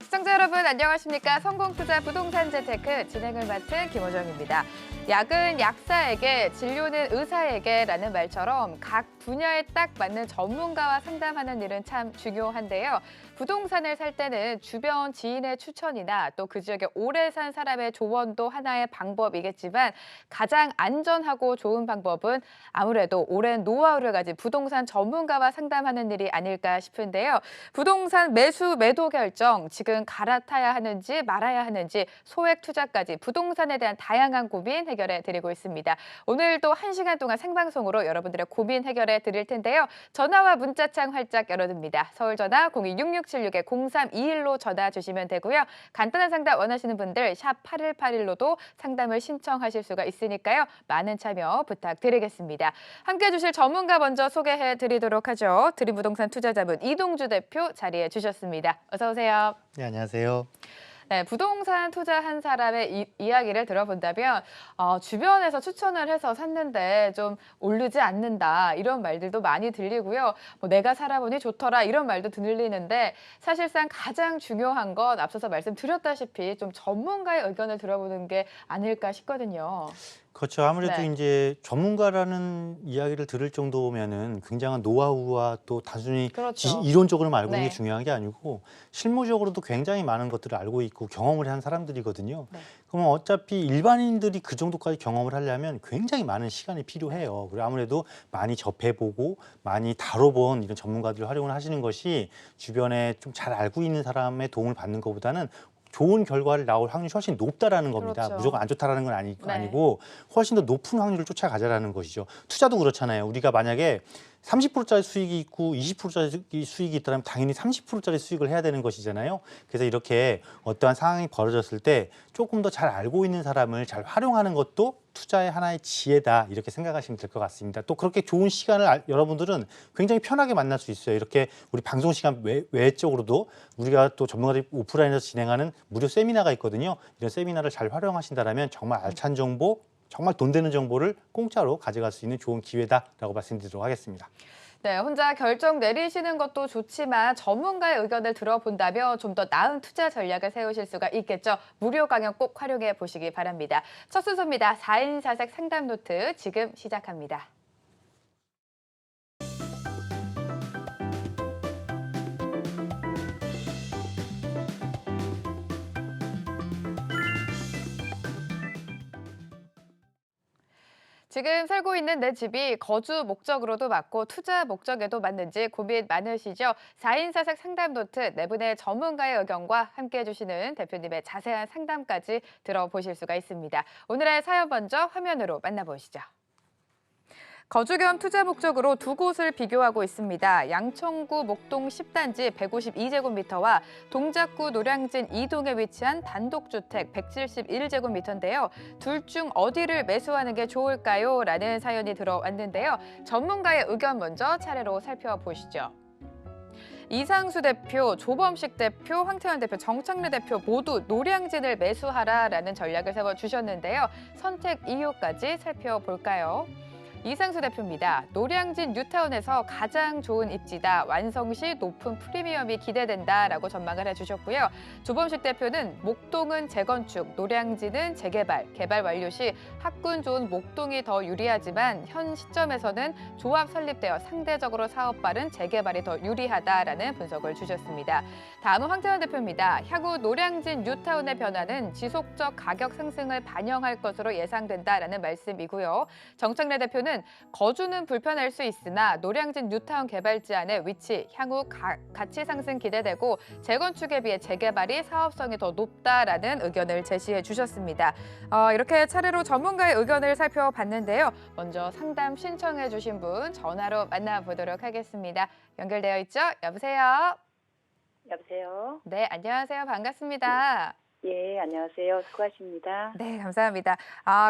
시청자 여러분 안녕하십니까? 성공투자 부동산 재테크 진행을 맡은 김호정입니다. 약은 약사에게, 진료는 의사에게라는 말처럼 각 분야에 딱 맞는 전문가와 상담하는 일은 참 중요한데요. 부동산을 살 때는 주변 지인의 추천이나 또 그 지역에 오래 산 사람의 조언도 하나의 방법이겠지만 가장 안전하고 좋은 방법은 아무래도 오랜 노하우를 가진 부동산 전문가와 상담하는 일이 아닐까 싶은데요. 부동산 매수, 매도 결정, 지금 갈아타야 하는지 말아야 하는지 소액 투자까지 부동산에 대한 다양한 고민 해결해 드리고 있습니다. 오늘도 1시간 동안 생방송으로 여러분들의 고민 해결해 드릴 텐데요. 전화와 문자창 활짝 열어둡니다. 서울 전화 026676-0321로 전화 주시면 되고요. 간단한 상담 원하시는 분들 샵 8181로도 상담을 신청하실 수가 있으니까요. 많은 참여 부탁드리겠습니다. 함께해 주실 전문가 먼저 소개해 드리도록 하죠. 드림부동산 투자자분 이동주 대표 자리해 주셨습니다. 어서 오세요. 네, 안녕하세요. 네, 부동산 투자한 사람의 이야기를 들어본다면 주변에서 추천을 해서 샀는데 좀 오르지 않는다 이런 말들도 많이 들리고요. 뭐 내가 살아보니 좋더라 이런 말도 들리는데 사실상 가장 중요한 건 앞서서 말씀드렸다시피 좀 전문가의 의견을 들어보는 게 아닐까 싶거든요. 그렇죠. 아무래도 네. 이제 전문가라는 이야기를 들을 정도면은 굉장한 노하우와 또 단순히 그렇죠. 이론적으로만 알고 있는 네. 게 중요한 게 아니고 실무적으로도 굉장히 많은 것들을 알고 있고 경험을 한 사람들이거든요. 네. 그러면 어차피 일반인들이 그 정도까지 경험을 하려면 굉장히 많은 시간이 필요해요. 그리고 아무래도 많이 접해보고 많이 다뤄본 이런 전문가들을 활용을 하시는 것이 주변에 좀 잘 알고 있는 사람의 도움을 받는 것보다는 좋은 결과를 나올 확률이 훨씬 높다라는 겁니다. 그렇죠. 무조건 안 좋다라는 건 네. 아니고 훨씬 더 높은 확률을 쫓아가자라는 것이죠. 투자도 그렇잖아요. 우리가 만약에 30%짜리 수익이 있고 20%짜리 수익이 있다면 당연히 30%짜리 수익을 해야 되는 것이잖아요. 그래서 이렇게 어떠한 상황이 벌어졌을 때 조금 더 잘 알고 있는 사람을 잘 활용하는 것도 투자의 하나의 지혜다 이렇게 생각하시면 될 것 같습니다. 또 그렇게 좋은 시간을 여러분들은 굉장히 편하게 만날 수 있어요. 이렇게 우리 방송 시간 외적으로도 우리가 또 전문가들이 오프라인에서 진행하는 무료 세미나가 있거든요. 이런 세미나를 잘 활용하신다면 정말 알찬 정보, 정말 돈 되는 정보를 공짜로 가져갈 수 있는 좋은 기회다라고 말씀드리도록 하겠습니다. 네, 혼자 결정 내리시는 것도 좋지만 전문가의 의견을 들어본다면 좀 더 나은 투자 전략을 세우실 수가 있겠죠. 무료 강연 꼭 활용해 보시기 바랍니다. 첫 순서입니다. 4인 4색 상담 노트 지금 시작합니다. 지금 살고 있는 내 집이 거주 목적으로도 맞고 투자 목적에도 맞는지 고민 많으시죠? 4인 4색 상담 노트 네 분의 전문가의 의견과 함께해 주시는 대표님의 자세한 상담까지 들어보실 수가 있습니다. 오늘의 사연 먼저 화면으로 만나보시죠. 거주 겸 투자 목적으로 두 곳을 비교하고 있습니다. 양천구 목동 10단지 152제곱미터와 동작구 노량진 2동에 위치한 단독주택 171제곱미터인데요. 둘 중 어디를 매수하는 게 좋을까요? 라는 사연이 들어왔는데요. 전문가의 의견 먼저 차례로 살펴보시죠. 이상수 대표, 조범식 대표, 황태현 대표, 정창래 대표 모두 노량진을 매수하라라는 전략을 세워주셨는데요. 선택 이유까지 살펴볼까요? 이상수 대표입니다. 노량진 뉴타운에서 가장 좋은 입지다. 완성 시 높은 프리미엄이 기대된다라고 전망을 해주셨고요. 조범식 대표는 목동은 재건축, 노량진은 재개발, 개발 완료 시 학군 좋은 목동이 더 유리하지만 현 시점에서는 조합 설립되어 상대적으로 사업 빠른 재개발이 더 유리하다라는 분석을 주셨습니다. 다음은 황태현 대표입니다. 향후 노량진 뉴타운의 변화는 지속적 가격 상승을 반영할 것으로 예상된다라는 말씀이고요. 정창래 대표는 거주는 불편할 수 있으나 노량진 뉴타운 개발 지안의 위치, 향후 가치 상승 기대되고 재건축에 비해 재개발이 사업성이 더 높다라는 의견을 제시해 주셨습니다. 이렇게 차례로 전문가의 의견을 살펴봤는데요. 먼저 상담 신청해 주신 분 전화로 만나보도록 하겠습니다. 연결되어 있죠? 여보세요? 여보세요? 네, 안녕하세요. 반갑습니다. 예, 안녕하세요. 수고하십니다. 네, 감사합니다.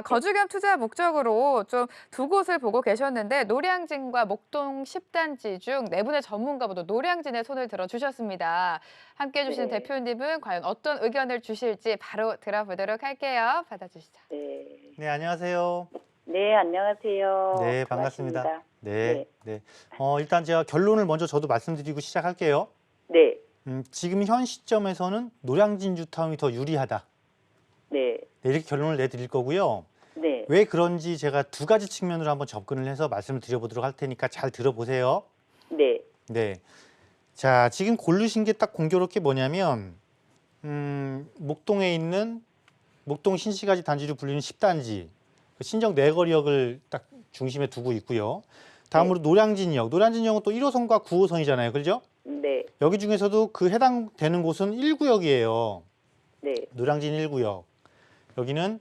거주 겸 투자 목적으로 좀 두 곳을 보고 계셨는데 노량진과 목동 10단지 중 네 분의 전문가분도 노량진에 손을 들어주셨습니다. 함께해 주신 네. 대표님은 과연 어떤 의견을 주실지 바로 들어보도록 할게요. 받아주시죠. 네. 네, 안녕하세요. 네, 안녕하세요. 네, 반갑습니다. 반갑습니다. 네, 네. 일단 제가 결론을 먼저 저도 말씀드리고 시작할게요. 네. 지금 현 시점에서는 노량진 뉴타운이 더 유리하다. 네. 네, 이렇게 결론을 내드릴 거고요. 네. 왜 그런지 제가 두 가지 측면으로 한번 접근을 해서 말씀을 드려보도록 할 테니까 잘 들어보세요. 네. 네. 자, 지금 고르신 게 딱 공교롭게 뭐냐면 목동에 있는 목동 신시가지 단지로 불리는 10단지 신정 내거리역을 딱 중심에 두고 있고요. 다음으로 노량진역. 노량진역은 또 1호선과 9호선이잖아요. 그렇죠? 네. 여기 중에서도 그 해당되는 곳은 1구역이에요. 네. 노량진 1구역. 여기는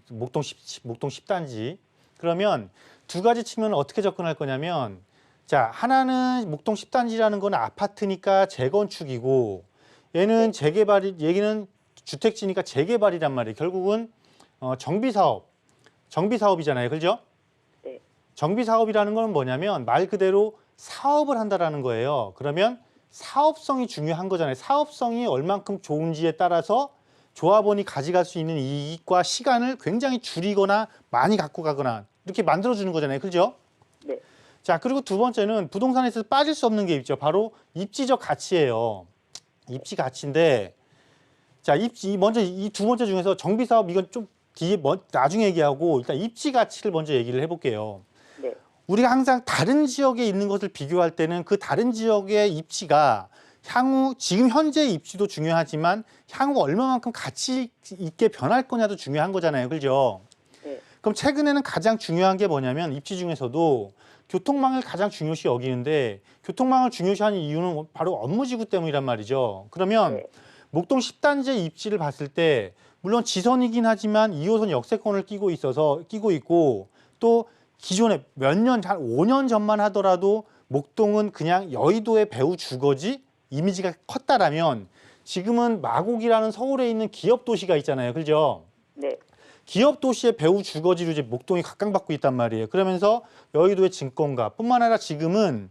목동 10단지. 그러면 두 가지 측면을 어떻게 접근할 거냐면 자, 하나는 목동 10단지라는 건 아파트니까 재건축이고 얘는 재개발이 얘기는 주택지니까 재개발이란 말이에요. 결국은 정비사업이잖아요. 그렇죠? 네. 정비사업이라는 건 뭐냐면 말 그대로 사업을 한다라는 거예요. 그러면 사업성이 중요한 거잖아요. 사업성이 얼만큼 좋은지에 따라서 조합원이 가져갈 수 있는 이익과 시간을 굉장히 줄이거나 많이 갖고 가거나 이렇게 만들어주는 거잖아요. 그렇죠? 네. 자, 그리고 두 번째는 부동산에서 빠질 수 없는 게 있죠. 바로 입지적 가치예요. 입지 가치인데 자, 먼저 이 두 번째 중에서 정비사업 이건 좀 나중에 얘기하고 일단 입지 가치를 먼저 얘기를 해볼게요. 네. 우리가 항상 다른 지역에 있는 것을 비교할 때는 그 다른 지역의 입지가 향후 지금 현재의 입지도 중요하지만 향후 얼마만큼 가치 있게 변할 거냐도 중요한 거잖아요. 그렇죠? 네. 그럼 최근에는 가장 중요한 게 뭐냐면 입지 중에서도 교통망을 가장 중요시 여기는데 교통망을 중요시하는 이유는 바로 업무지구 때문이란 말이죠. 그러면 네. 목동 10단지의 입지를 봤을 때 물론 지선이긴 하지만 2호선 역세권을 끼고 있고 또 기존에 한 5년 전만 하더라도 목동은 그냥 여의도의 배후 주거지 이미지가 컸다라면 지금은 마곡이라는 서울에 있는 기업 도시가 있잖아요. 그죠? 네. 기업 도시의 배후 주거지로 이제 목동이 각광받고 있단 말이에요. 그러면서 여의도의 증권가뿐만 아니라 지금은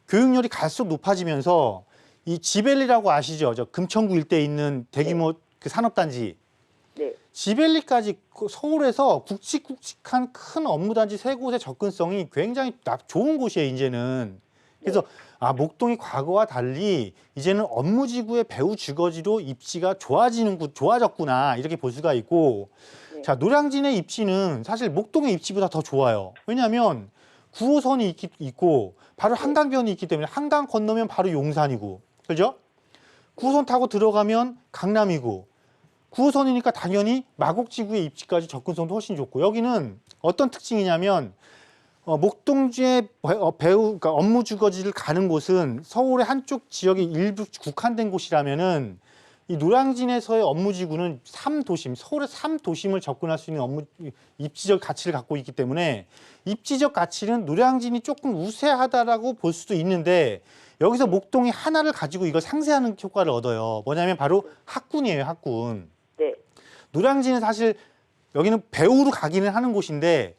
교육열이 갈수록 높아지면서 이 지벨리라고 아시죠? 저 금천구 일대에 있는 대규모 그 산업단지. 네. 지벨리까지 서울에서 굵직굵직한 큰 업무단지 세 곳의 접근성이 굉장히 좋은 곳이에요, 이제는. 그래서 목동이 과거와 달리 이제는 업무지구의 배후 주거지로 입지가 좋아졌구나 이렇게 볼 수가 있고 네. 자, 노량진의 입지는 사실 목동의 입지보다 더 좋아요. 왜냐하면 9호선이 있고 바로 한강변이 있기 때문에 한강 건너면 바로 용산이고 그죠? 9호선 타고 들어가면 강남이고 9호선이니까 당연히 마곡지구의 입지까지 접근성도 훨씬 좋고 여기는 어떤 특징이냐면 목동주의 그러니까 업무 주거지를 가는 곳은 서울의 한쪽 지역이 일부 국한된 곳이라면은 이 노량진에서의 업무지구는 3도심, 서울의 3도심을 접근할 수 있는 입지적 가치를 갖고 있기 때문에 입지적 가치는 노량진이 조금 우세하다라고 볼 수도 있는데 여기서 목동이 하나를 가지고 이걸 상쇄하는 효과를 얻어요. 뭐냐면 바로 학군이에요, 학군. 네. 노량진은 사실 여기는 배우로 가기는 하는 곳인데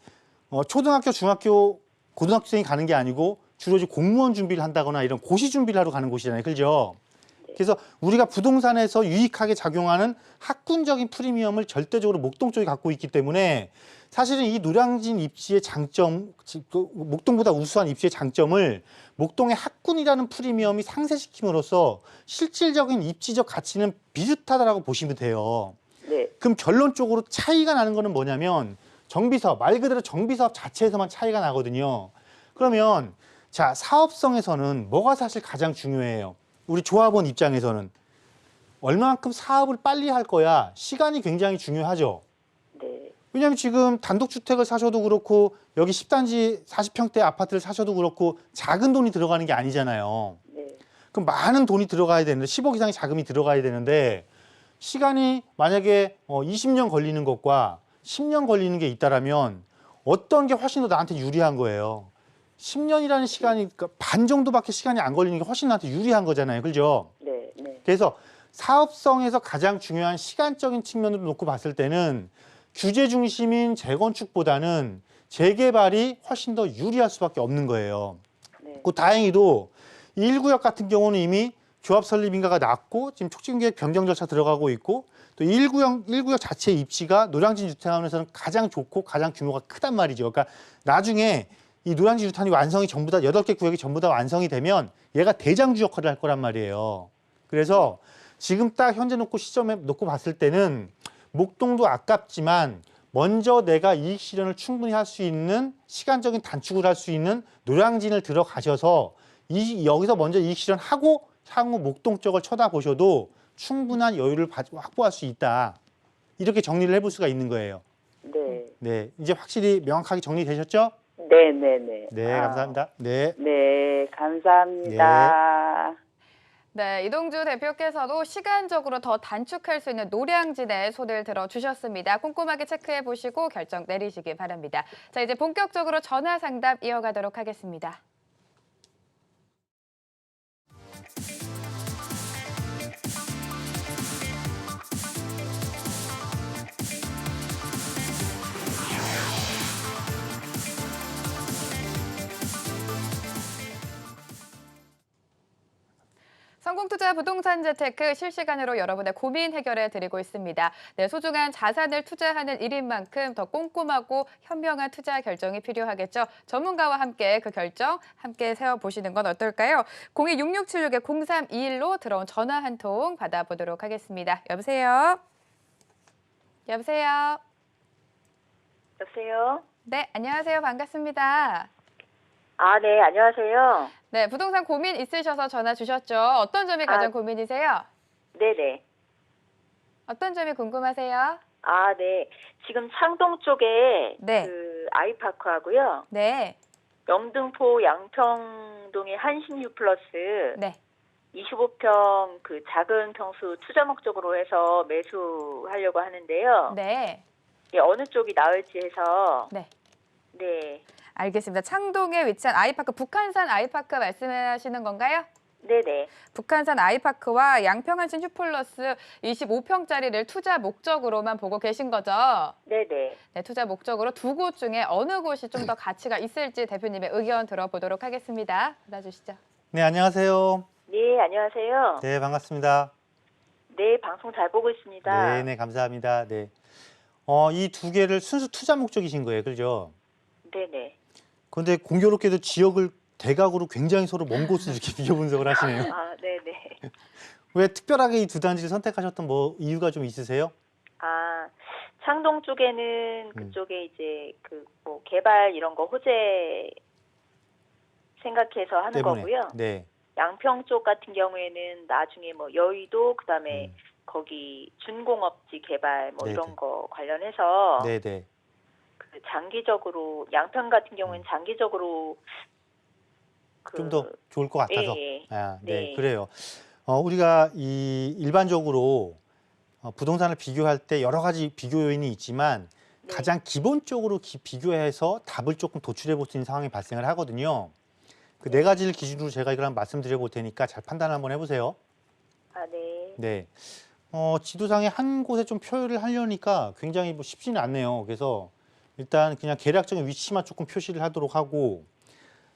초등학교, 중학교, 고등학생이 가는 게 아니고 주로 이제 공무원 준비를 한다거나 이런 고시 준비를 하러 가는 곳이잖아요. 그렇죠? 그래서 우리가 부동산에서 유익하게 작용하는 학군적인 프리미엄을 절대적으로 목동 쪽이 갖고 있기 때문에 사실은 이 노량진 입지의 장점, 목동보다 우수한 입지의 장점을 목동의 학군이라는 프리미엄이 상쇄시킴으로써 실질적인 입지적 가치는 비슷하다라고 보시면 돼요. 네. 그럼 결론적으로 차이가 나는 거는 뭐냐면 정비사업, 말 그대로 정비사업 자체에서만 차이가 나거든요. 그러면 자, 사업성에서는 뭐가 사실 가장 중요해요? 우리 조합원 입장에서는 얼마만큼 사업을 빨리 할 거야 시간이 굉장히 중요하죠. 네. 왜냐하면 지금 단독주택을 사셔도 그렇고 여기 10단지 40평대 아파트를 사셔도 그렇고 작은 돈이 들어가는 게 아니잖아요. 네. 그럼 많은 돈이 들어가야 되는데 10억 이상의 자금이 들어가야 되는데 시간이 만약에 20년 걸리는 것과 10년 걸리는 게 있다라면 어떤 게 훨씬 더 나한테 유리한 거예요. 10년이라는 시간이 그러니까 반 정도밖에 시간이 안 걸리는 게 훨씬 나한테 유리한 거잖아요. 그죠? 네. 네. 그래서 사업성에서 가장 중요한 시간적인 측면으로 놓고 봤을 때는 규제 중심인 재건축보다는 재개발이 훨씬 더 유리할 수밖에 없는 거예요. 네. 그 다행히도 1구역 같은 경우는 이미 조합 설립 인가가 났고 지금 촉진계획 변경 절차 들어가고 있고 또 1구역 자체의 입지가 노량진 뉴타운에서는 가장 좋고 가장 규모가 크단 말이죠. 그러니까 나중에 이 노량진 뉴타운이 완성이 전부 다 8개 구역이 전부 다 완성이 되면 얘가 대장주 역할을 할 거란 말이에요. 그래서 지금 딱 현재 시점에 놓고 봤을 때는 목동도 아깝지만 먼저 내가 이익 실현을 충분히 할 수 있는 시간적인 단축을 할 수 있는 노량진을 들어가셔서 여기서 먼저 이익 실현하고 향후 목동 쪽을 쳐다보셔도 충분한 여유를 확보할 수 있다. 이렇게 정리를 해볼 수가 있는 거예요. 네. 네, 이제 확실히 명확하게 정리되셨죠? 네네네. 네, 감사합니다. 네. 네, 감사합니다. 네, 이동주 대표께서도 시간적으로 더 단축할 수 있는 노량진에 손을 들어 주셨습니다. 꼼꼼하게 체크해 보시고 결정 내리시기 바랍니다. 자, 이제 본격적으로 전화 상담 이어가도록 하겠습니다. 성공투자 부동산 재테크 실시간으로 여러분의 고민 해결해 드리고 있습니다. 네, 소중한 자산을 투자하는 일인 만큼 더 꼼꼼하고 현명한 투자 결정이 필요하겠죠. 전문가와 함께 그 결정 함께 세워보시는 건 어떨까요? 026676-0321로 들어온 전화 한 통 받아보도록 하겠습니다. 여보세요? 여보세요? 여보세요? 네, 안녕하세요. 반갑습니다. 아, 네, 안녕하세요. 네, 부동산 고민 있으셔서 전화 주셨죠. 어떤 점이 가장 고민이세요? 네네. 어떤 점이 궁금하세요? 아, 네. 지금 창동 쪽에 네. 그 아이파크하고요. 네, 영등포 양평동의 한신유 플러스 네. 25평 그 작은 평수 투자 목적으로 해서 매수하려고 하는데요. 네, 예, 어느 쪽이 나을지 해서 네. 네. 알겠습니다. 창동에 위치한 아이파크, 북한산 아이파크 말씀하시는 건가요? 네네. 북한산 아이파크와 양평한신 휴플러스 25평짜리를 투자 목적으로만 보고 계신 거죠? 네네. 네, 투자 목적으로 두 곳 중에 어느 곳이 좀 더 가치가 있을지 대표님의 의견 들어보도록 하겠습니다. 받아주시죠. 네, 안녕하세요. 네, 안녕하세요. 네, 반갑습니다. 네, 방송 잘 보고 있습니다. 네, 네, 감사합니다. 네. 이 두 개를 순수 투자 목적이신 거예요, 그죠? 네네. 그런데 공교롭게도 지역을 대각으로 굉장히 서로 먼 곳을 이렇게 비교 분석을 하시네요. 아, 네네. 왜 특별하게 이 두 단지를 선택하셨던 이유가 좀 있으세요? 아, 창동 쪽에는 그쪽에 이제 그 뭐 개발 이런 거 호재 생각해서 하는 거고요. 네. 양평 쪽 같은 경우에는 나중에 뭐 여의도 그다음에 거기 준공업지 개발 뭐 네네. 이런 거 관련해서 네, 네. 그 장기적으로 양평 같은 경우에는 장기적으로 좀 더 좋을 것 같아서. 예, 예. 아, 네, 네. 그래요. 우리가 일반적으로 부동산을 비교할 때 여러 가지 비교 요인이 있지만 네. 가장 기본적으로 비교해서 답을 조금 도출해 볼 수 있는 상황이 발생을 하거든요. 그 네 가지를 기준으로 제가 이걸 한번 말씀드려 볼 테니까 잘 판단 한번 해보세요. 아, 네. 네. 지도상에 한 곳에 좀 표현을 하려니까 굉장히 뭐 쉽지는 않네요. 그래서 일단 그냥 계략적인 위치만 조금 표시를 하도록 하고,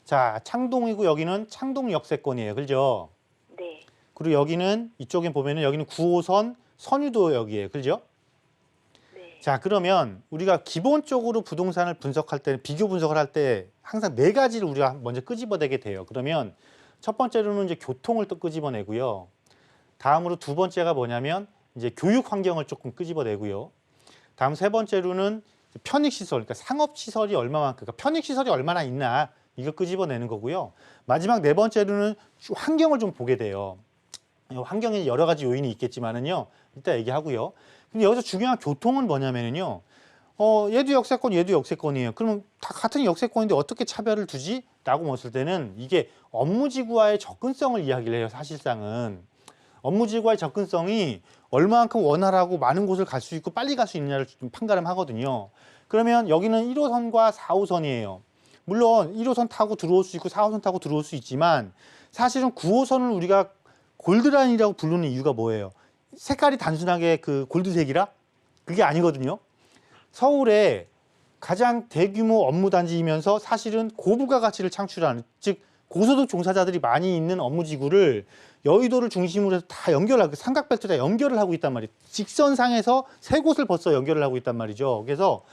자, 창동이고 여기는 창동 역세권이에요. 그죠? 네. 그리고 여기는 이쪽에 보면은 여기는 9호선 선유도역이에요. 그죠? 네. 자, 그러면 우리가 기본적으로 부동산을 분석할 때, 비교 분석을 할 때 항상 네 가지를 우리가 먼저 끄집어내게 돼요. 그러면 첫 번째로는 이제 교통을 또 끄집어내고요. 다음으로 두 번째가 뭐냐면 이제 교육 환경을 조금 끄집어내고요. 다음 세 번째로는 편익시설, 그러니까 상업시설이 얼마만큼, 그러니까 편익시설이 얼마나 있나 이거 끄집어내는 거고요. 마지막 네 번째로는 환경을 좀 보게 돼요. 환경에 여러 가지 요인이 있겠지만은요. 이따 얘기하고요. 근데 여기서 중요한 교통은 뭐냐면은요. 얘도 역세권, 얘도 역세권이에요. 그러면 다 같은 역세권인데 어떻게 차별을 두지? 라고 봤을 때는 이게 업무지구와의 접근성을 이야기를 해요. 사실상은. 업무지구와의 접근성이 얼마만큼 원활하고 많은 곳을 갈 수 있고 빨리 갈 수 있느냐를 좀 판가름 하거든요. 그러면 여기는 1호선과 4호선이에요. 물론 1호선 타고 들어올 수 있고 4호선 타고 들어올 수 있지만 사실은 9호선을 우리가 골드라인이라고 부르는 이유가 뭐예요? 색깔이 단순하게 그 골드색이라? 그게 아니거든요. 서울에 가장 대규모 업무 단지이면서 사실은 고부가 가치를 창출하는, 즉 고소득 종사자들이 많이 있는 업무지구를 여의도를 중심으로 해서 다 연결하고 삼각벨트에 연결을 하고 있단 말이에요. 직선상에서 세 곳을 벌써 연결을 하고 있단 말이죠. 그래서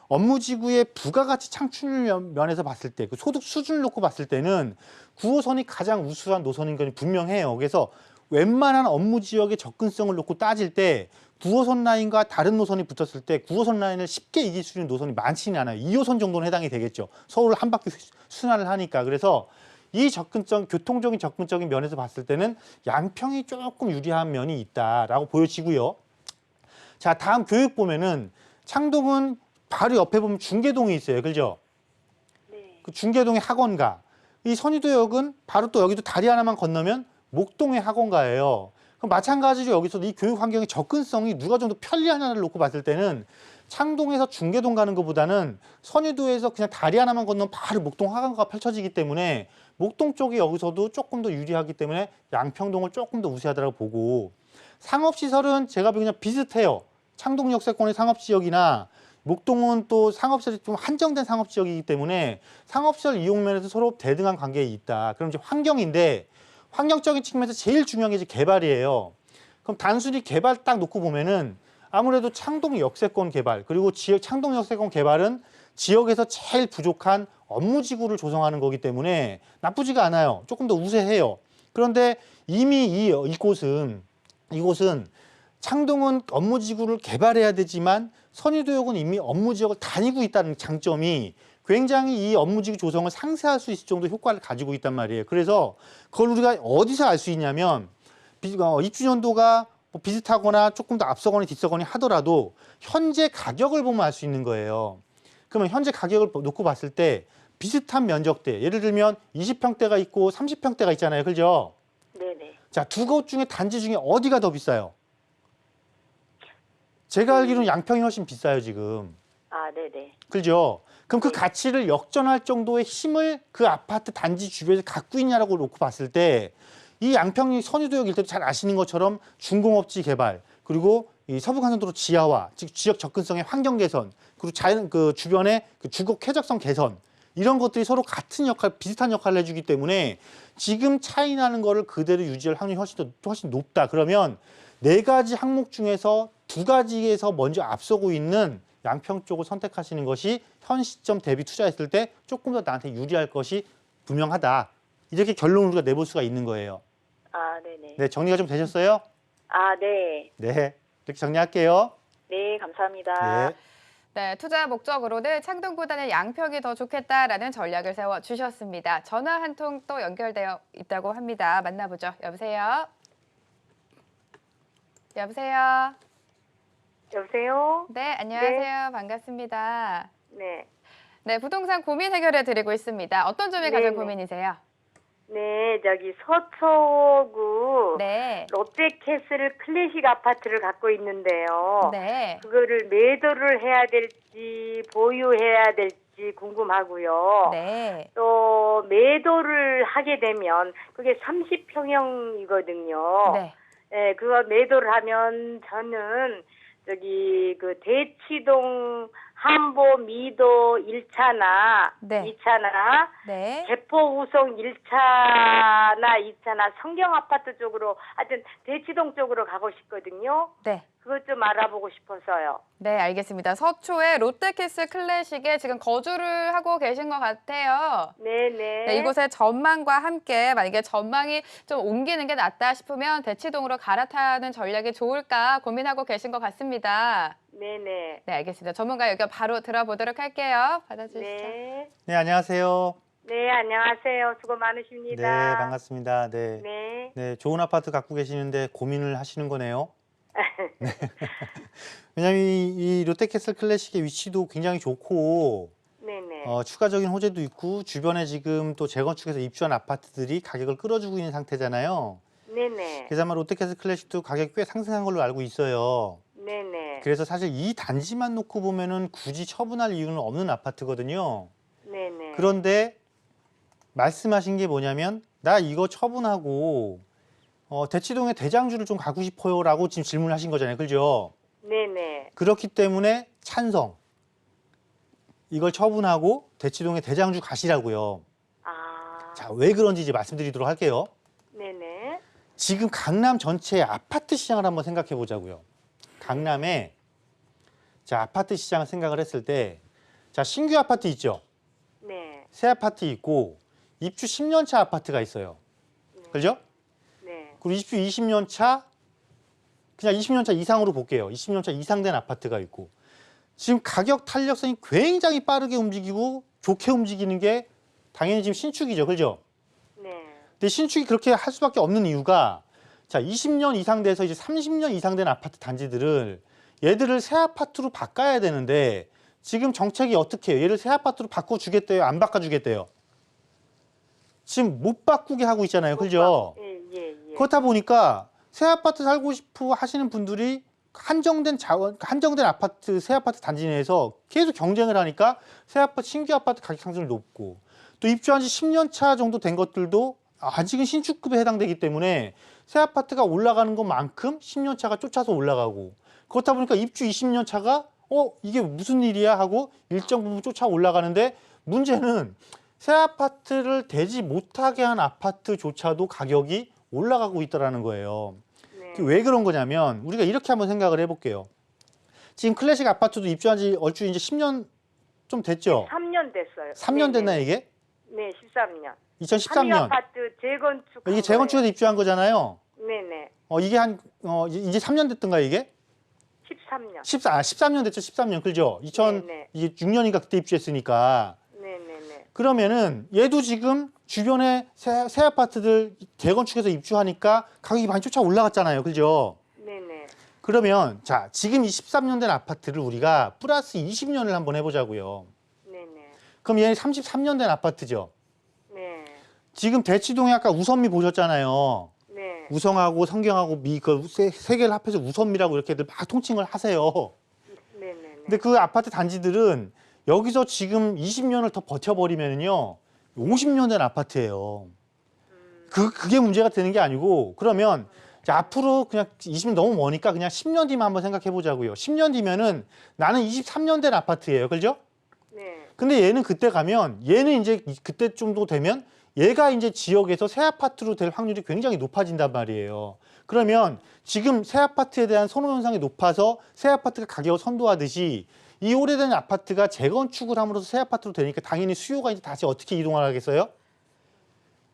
업무지구의 부가가치 창출 면에서 봤을 때, 그 소득 수준을 놓고 봤을 때는 9호선이 가장 우수한 노선인 건 분명해요. 그래서 웬만한 업무 지역의 접근성을 놓고 따질 때 9호선 라인과 다른 노선이 붙었을 때 9호선 라인을 쉽게 이길 수 있는 노선이 많지는 않아요. 2호선 정도는 해당이 되겠죠. 서울을 한 바퀴 순환을 하니까. 그래서 이 접근성, 교통적인 접근적인 면에서 봤을 때는 양평이 조금 유리한 면이 있다라고 보여지고요. 자, 다음 교육 보면은 창동은 바로 옆에 보면 중계동이 있어요. 그죠? 네. 그 중계동의 학원가. 이 선의도역은 바로 또 여기도 다리 하나만 건너면 목동의 학원가예요. 그럼 마찬가지로 여기서도 이 교육 환경의 접근성이 누가 좀 더 편리하냐를 놓고 봤을 때는 창동에서 중계동 가는 것보다는 선의도에서 그냥 다리 하나만 건너면 바로 목동 학원가가 펼쳐지기 때문에 목동 쪽이 여기서도 조금 더 유리하기 때문에 양평동을 조금 더 우세하다고 보고, 상업시설은 제가 보기엔 그냥 비슷해요. 창동 역세권의 상업지역이나 목동은 또 상업시설이 좀 한정된 상업지역이기 때문에 상업시설 이용 면에서 서로 대등한 관계에 있다. 그럼 이제 환경인데, 환경적인 측면에서 제일 중요한 게 이제 개발이에요. 그럼 단순히 개발 딱 놓고 보면은 아무래도 창동 역세권 개발, 그리고 지역 창동 역세권 개발은 지역에서 제일 부족한 업무지구를 조성하는 거기 때문에 나쁘지가 않아요. 조금 더 우세해요. 그런데 이미 이곳은 창동은 업무지구를 개발해야 되지만 선의도역은 이미 업무지역을 다니고 있다는 장점이 굉장히 이 업무지구 조성을 상쇄할 수 있을 정도 효과를 가지고 있단 말이에요. 그래서 그걸 우리가 어디서 알 수 있냐면 입주 연도가 뭐 비슷하거나 조금 더 앞서거나 뒤서거나 하더라도 현재 가격을 보면 알 수 있는 거예요. 그러면 현재 가격을 놓고 봤을 때 비슷한 면적대, 예를 들면 20평대가 있고 30평대가 있잖아요. 그죠? 네네. 자, 두 곳 중에 단지 중에 어디가 더 비싸요? 제가 알기로는 양평이 훨씬 비싸요, 지금. 아, 네네. 그죠? 그럼 그 네. 가치를 역전할 정도의 힘을 그 아파트 단지 주변에서 갖고 있냐라고 놓고 봤을 때 이 양평이 선의도역 일대도 잘 아시는 것처럼 중공업지 개발, 그리고 이 서부간선도로 지하화, 즉 지역 접근성의 환경 개선, 그리고 자연 그 주변의 그 주거 쾌적성 개선, 이런 것들이 서로 같은 역할, 비슷한 역할을 해주기 때문에 지금 차이 나는 거를 그대로 유지할 확률이 훨씬 높다. 그러면 네 가지 항목 중에서 두 가지에서 먼저 앞서고 있는 양평 쪽을 선택하시는 것이 현 시점 대비 투자했을 때 조금 더 나한테 유리할 것이 분명하다. 이렇게 결론을 우리가 내볼 수가 있는 거예요. 아, 네네. 네, 정리가 좀 되셨어요? 아, 네. 네, 이렇게 정리할게요. 네, 감사합니다. 네. 네, 투자 목적으로는 창동보다는 양평이 더 좋겠다라는 전략을 세워 주셨습니다. 전화 한 통 또 연결되어 있다고 합니다. 만나보죠. 여보세요? 여보세요? 여보세요? 네, 안녕하세요. 반갑습니다. 네. 네, 부동산 고민 해결해 드리고 있습니다. 어떤 점이 가장 네네. 고민이세요? 네, 저기 서초구 네. 롯데캐슬 클래식 아파트를 갖고 있는데요. 네. 그거를 매도를 해야 될지 보유해야 될지 궁금하고요. 네. 또 매도를 하게 되면 그게 30평형이거든요. 네. 예, 그거 매도를 하면 저는 저기 그 대치동 한보 미도 1차나 네. 2차나 네. 개포 우성 1차나 2차나 성경 아파트 쪽으로 하여튼 대치동 쪽으로 가고 싶거든요. 네. 그것 좀 알아보고 싶어서요. 네, 알겠습니다. 서초의 롯데캐슬 클래식에 지금 거주를 하고 계신 것 같아요. 네네. 네, 이곳의 전망과 함께 만약에 전망이 좀 옮기는 게 낫다 싶으면 대치동으로 갈아타는 전략이 좋을까 고민하고 계신 것 같습니다. 네네. 네, 알겠습니다. 전문가 의견 바로 들어보도록 할게요. 받아주시죠. 네. 네, 안녕하세요. 네, 안녕하세요. 수고 네, 많으십니다. 반갑습니다. 네. 네. 네, 좋은 아파트 갖고 계시는데 고민을 하시는 거네요. 네. 왜냐하면 이 롯데캐슬 클래식의 위치도 굉장히 좋고 네네. 추가적인 호재도 있고 주변에 지금 또 재건축해서 입주한 아파트들이 가격을 끌어주고 있는 상태잖아요. 네네. 그래서 아마 롯데캐슬 클래식도 가격이 꽤 상승한 걸로 알고 있어요. 네네. 그래서 사실 이 단지만 놓고 보면은 굳이 처분할 이유는 없는 아파트거든요. 네네. 그런데 말씀하신 게 뭐냐면 나 이거 처분하고 대치동에 대장주를 좀 가고 싶어요라고 지금 질문하신 거잖아요. 그죠? 네네. 그렇기 때문에 찬성. 이걸 처분하고 대치동에 대장주 가시라고요. 아. 자, 왜 그런지 이제 말씀드리도록 할게요. 네네. 지금 강남 전체의 아파트 시장을 한번 생각해 보자고요. 강남에 자, 아파트 시장을 생각을 했을 때 자, 신규 아파트 있죠? 네. 새 아파트 있고 입주 10년 차 아파트가 있어요. 그죠? 네. 그리고 입주 20년 차, 그냥 20년 차 이상으로 볼게요. 20년 차 이상 된 아파트가 있고. 지금 가격 탄력성이 굉장히 빠르게 움직이고 좋게 움직이는 게 당연히 지금 신축이죠. 그죠? 네. 근데 신축이 그렇게 할 수밖에 없는 이유가 자, 20년 이상 돼서 이제 30년 이상 된 아파트 단지들을 얘들을 새 아파트로 바꿔야 되는데 지금 정책이 어떻게 해요? 얘를 새 아파트로 바꿔주겠대요? 안 바꿔주겠대요? 지금 못 바꾸게 하고 있잖아요. 그죠? 예. 그렇다 보니까 새 아파트 살고 싶어 하시는 분들이 한정된 아파트, 새 아파트 단지 내에서 계속 경쟁을 하니까 새 아파트, 신규 아파트 가격 상승률이 높고 또 입주한 지 10년 차 정도 된 것들도 아직은 신축급에 해당되기 때문에 새 아파트가 올라가는 것만큼 10년 차가 쫓아서 올라가고 그렇다 보니까 입주 20년 차가 이게 무슨 일이야 하고 일정 부분 쫓아 올라가는데 문제는 새 아파트를 대지 못하게 한 아파트조차도 가격이 올라가고 있다는 거예요. 네. 왜 그런 거냐면 우리가 이렇게 한번 생각을 해볼게요. 지금 클래식 아파트도 입주한 지 얼추 이제 10년 좀 됐죠? 3년 됐어요. 3년 됐나 이게? 네, 13년. 2013년. 아파트 재건축. 이게 재건축에서 입주한 거잖아요. 네네. 이게 이제 3년 됐던가 이게? 13년. 13년 됐죠. 13년. 그죠? 네네. 2006년인가 그때 입주했으니까. 네네네. 그러면은 얘도 지금 주변에 새 아파트들 재건축해서 입주하니까 가격이 많이 쫓아 올라갔잖아요. 그죠? 네네. 그러면 자, 지금 이 13년 된 아파트를 우리가 플러스 20년을 한번 해보자고요. 네네. 그럼 얘는 33년 된 아파트죠. 네. 지금 대치동에 아까 우선미 보셨잖아요. 네. 우성하고 성경하고 세 개를 합해서 우선미라고 이렇게들 막 통칭을 하세요. 네네네. 근데 그 아파트 단지들은 여기서 지금 20년을 더 버텨버리면요 50년 된 아파트예요. 그게 문제가 되는 게 아니고 그러면 자, 앞으로 그냥 20년 너무 머니까 그냥 10년 뒤만 한번 생각해 보자고요. 10년 뒤면은 나는 23년 된 아파트예요. 그죠? 네. 근데 얘는 그때 가면 얘는 이제 그때 정도 되면 얘가 이제 지역에서 새 아파트로 될 확률이 굉장히 높아진단 말이에요. 그러면 지금 새 아파트에 대한 선호 현상이 높아서 새 아파트가 가격을 선도하듯이 이 오래된 아파트가 재건축을 함으로써 새 아파트로 되니까 당연히 수요가 이제 다시 어떻게 이동을 하겠어요?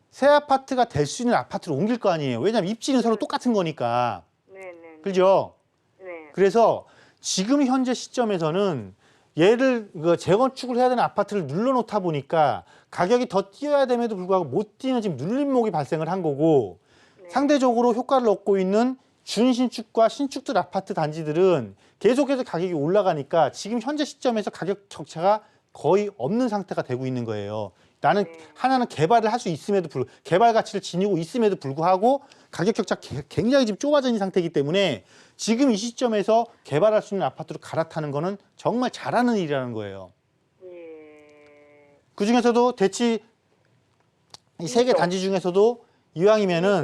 새 아파트가 될 수 있는 아파트로 옮길 거 아니에요. 왜냐하면 입지는 서로 똑같은 거니까. 네네. 그죠? 네. 그래서 지금 현재 시점에서는 얘를 재건축을 해야 되는 아파트를 눌러놓다 보니까 가격이 더 뛰어야 됨에도 불구하고 못 뛰는 지금 눌림목이 발생을 한 거고 네. 상대적으로 효과를 얻고 있는 준신축과 신축들 아파트 단지들은 계속해서 가격이 올라가니까 지금 현재 시점에서 가격 격차가 거의 없는 상태가 되고 있는 거예요. 나는 네. 하나는 개발을 할 수 있음에도 불구하고 개발 가치를 지니고 있음에도 불구하고 가격 격차 굉장히 지금 좁아져 있는 상태이기 때문에 지금 이 시점에서 개발할 수 있는 아파트로 갈아타는 거는 정말 잘하는 일이라는 거예요. 예. 그 중에서도 대치 이 세 개 또. 단지 중에서도 이왕이면은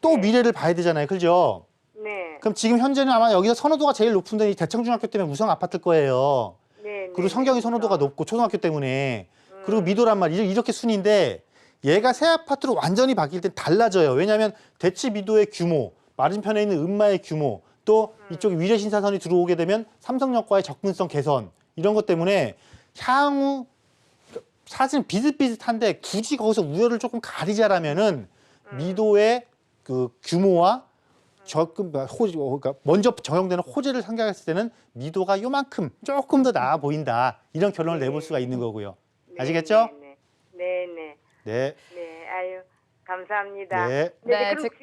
또 네. 미래를 봐야 되잖아요. 그죠? 네. 그럼 지금 현재는 아마 여기서 선호도가 제일 높은 데는 이 대청중학교 때문에 우성 아파트일 거예요. 네. 그리고 성경이 선호도가 높고 초등학교 때문에 그리고 미도란 말이죠. 이렇게 순인데 얘가 새 아파트로 완전히 바뀔 땐 달라져요. 왜냐하면 대치 미도의 규모, 맞은편에 있는 음마의 규모, 또 이쪽 위례 신사선이 들어오게 되면 삼성역과의 접근성 개선 이런 것 때문에 향후 사실 비슷비슷한데 굳이 거기서 우열을 조금 가리자라면은 미도의 그 규모와 그러니까 먼저 적용되는 호재를 생각했을 때는 미도가 요만큼 조금 더 나아 보인다 이런 결론을 내볼 수가 있는 거고요. 아시겠죠? 네. 네네. 네. 네. 아유, 감사합니다. 네. 네, 그리고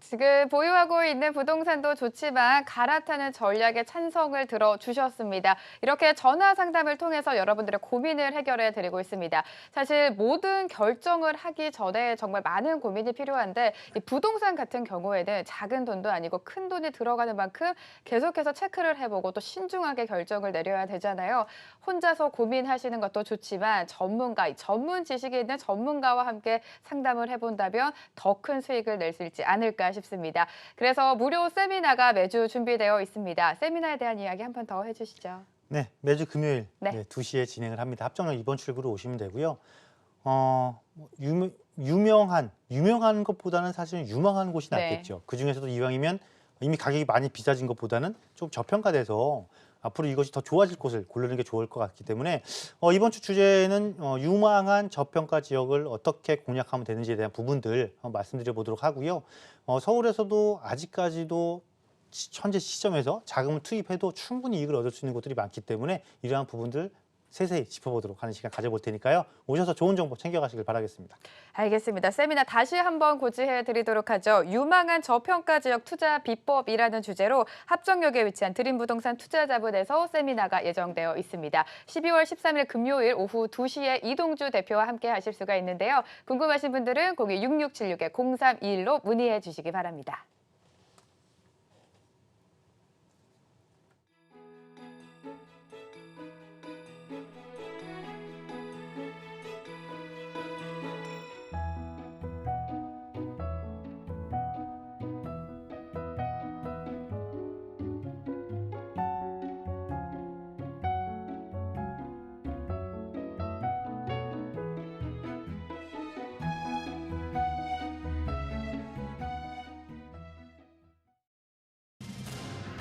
지금 보유하고 있는 부동산도 좋지만 갈아타는 전략에 찬성을 들어주셨습니다. 이렇게 전화 상담을 통해서 여러분들의 고민을 해결해 드리고 있습니다. 사실 모든 결정을 하기 전에 정말 많은 고민이 필요한데 이 부동산 같은 경우에는 작은 돈도 아니고 큰 돈이 들어가는 만큼 계속해서 체크를 해보고 또 신중하게 결정을 내려야 되잖아요. 혼자서 고민하시는 것도 좋지만 전문가, 전문 지식이 있는 전문가와 함께 상담을 해본다면 더 큰 수익을 낼 수 있지 않을까 싶습니다. 그래서 무료 세미나가 매주 준비되어 있습니다. 세미나에 대한 이야기 한 번 더 해주시죠. 네, 매주 금요일 네. 2시에 진행을 합니다. 합정역 2번 출구로 오시면 되고요. 유명한 것보다는 사실은 유망한 곳이 네. 낫겠죠. 그 중에서도 이왕이면 이미 가격이 많이 비싸진 것보다는 좀 저평가돼서 앞으로 이것이 더 좋아질 곳을 고르는 게 좋을 것 같기 때문에 이번 주 주제는 유망한 저평가 지역을 어떻게 공략하면 되는지에 대한 부분들 말씀드려 보도록 하고요. 서울에서도 아직까지도 현재 시점에서 자금을 투입해도 충분히 이익을 얻을 수 있는 곳들이 많기 때문에 이러한 부분들 세세히 짚어보도록 하는 시간 가져볼 테니까요. 오셔서 좋은 정보 챙겨가시길 바라겠습니다. 알겠습니다. 세미나 다시 한번 고지해 드리도록 하죠. 유망한 저평가 지역 투자 비법이라는 주제로 합정역에 위치한 드림부동산 투자자분에서 세미나가 예정되어 있습니다. 12월 13일 금요일 오후 2시에 이동주 대표와 함께 하실 수가 있는데요. 궁금하신 분들은 02-6676-0321로 문의해 주시기 바랍니다.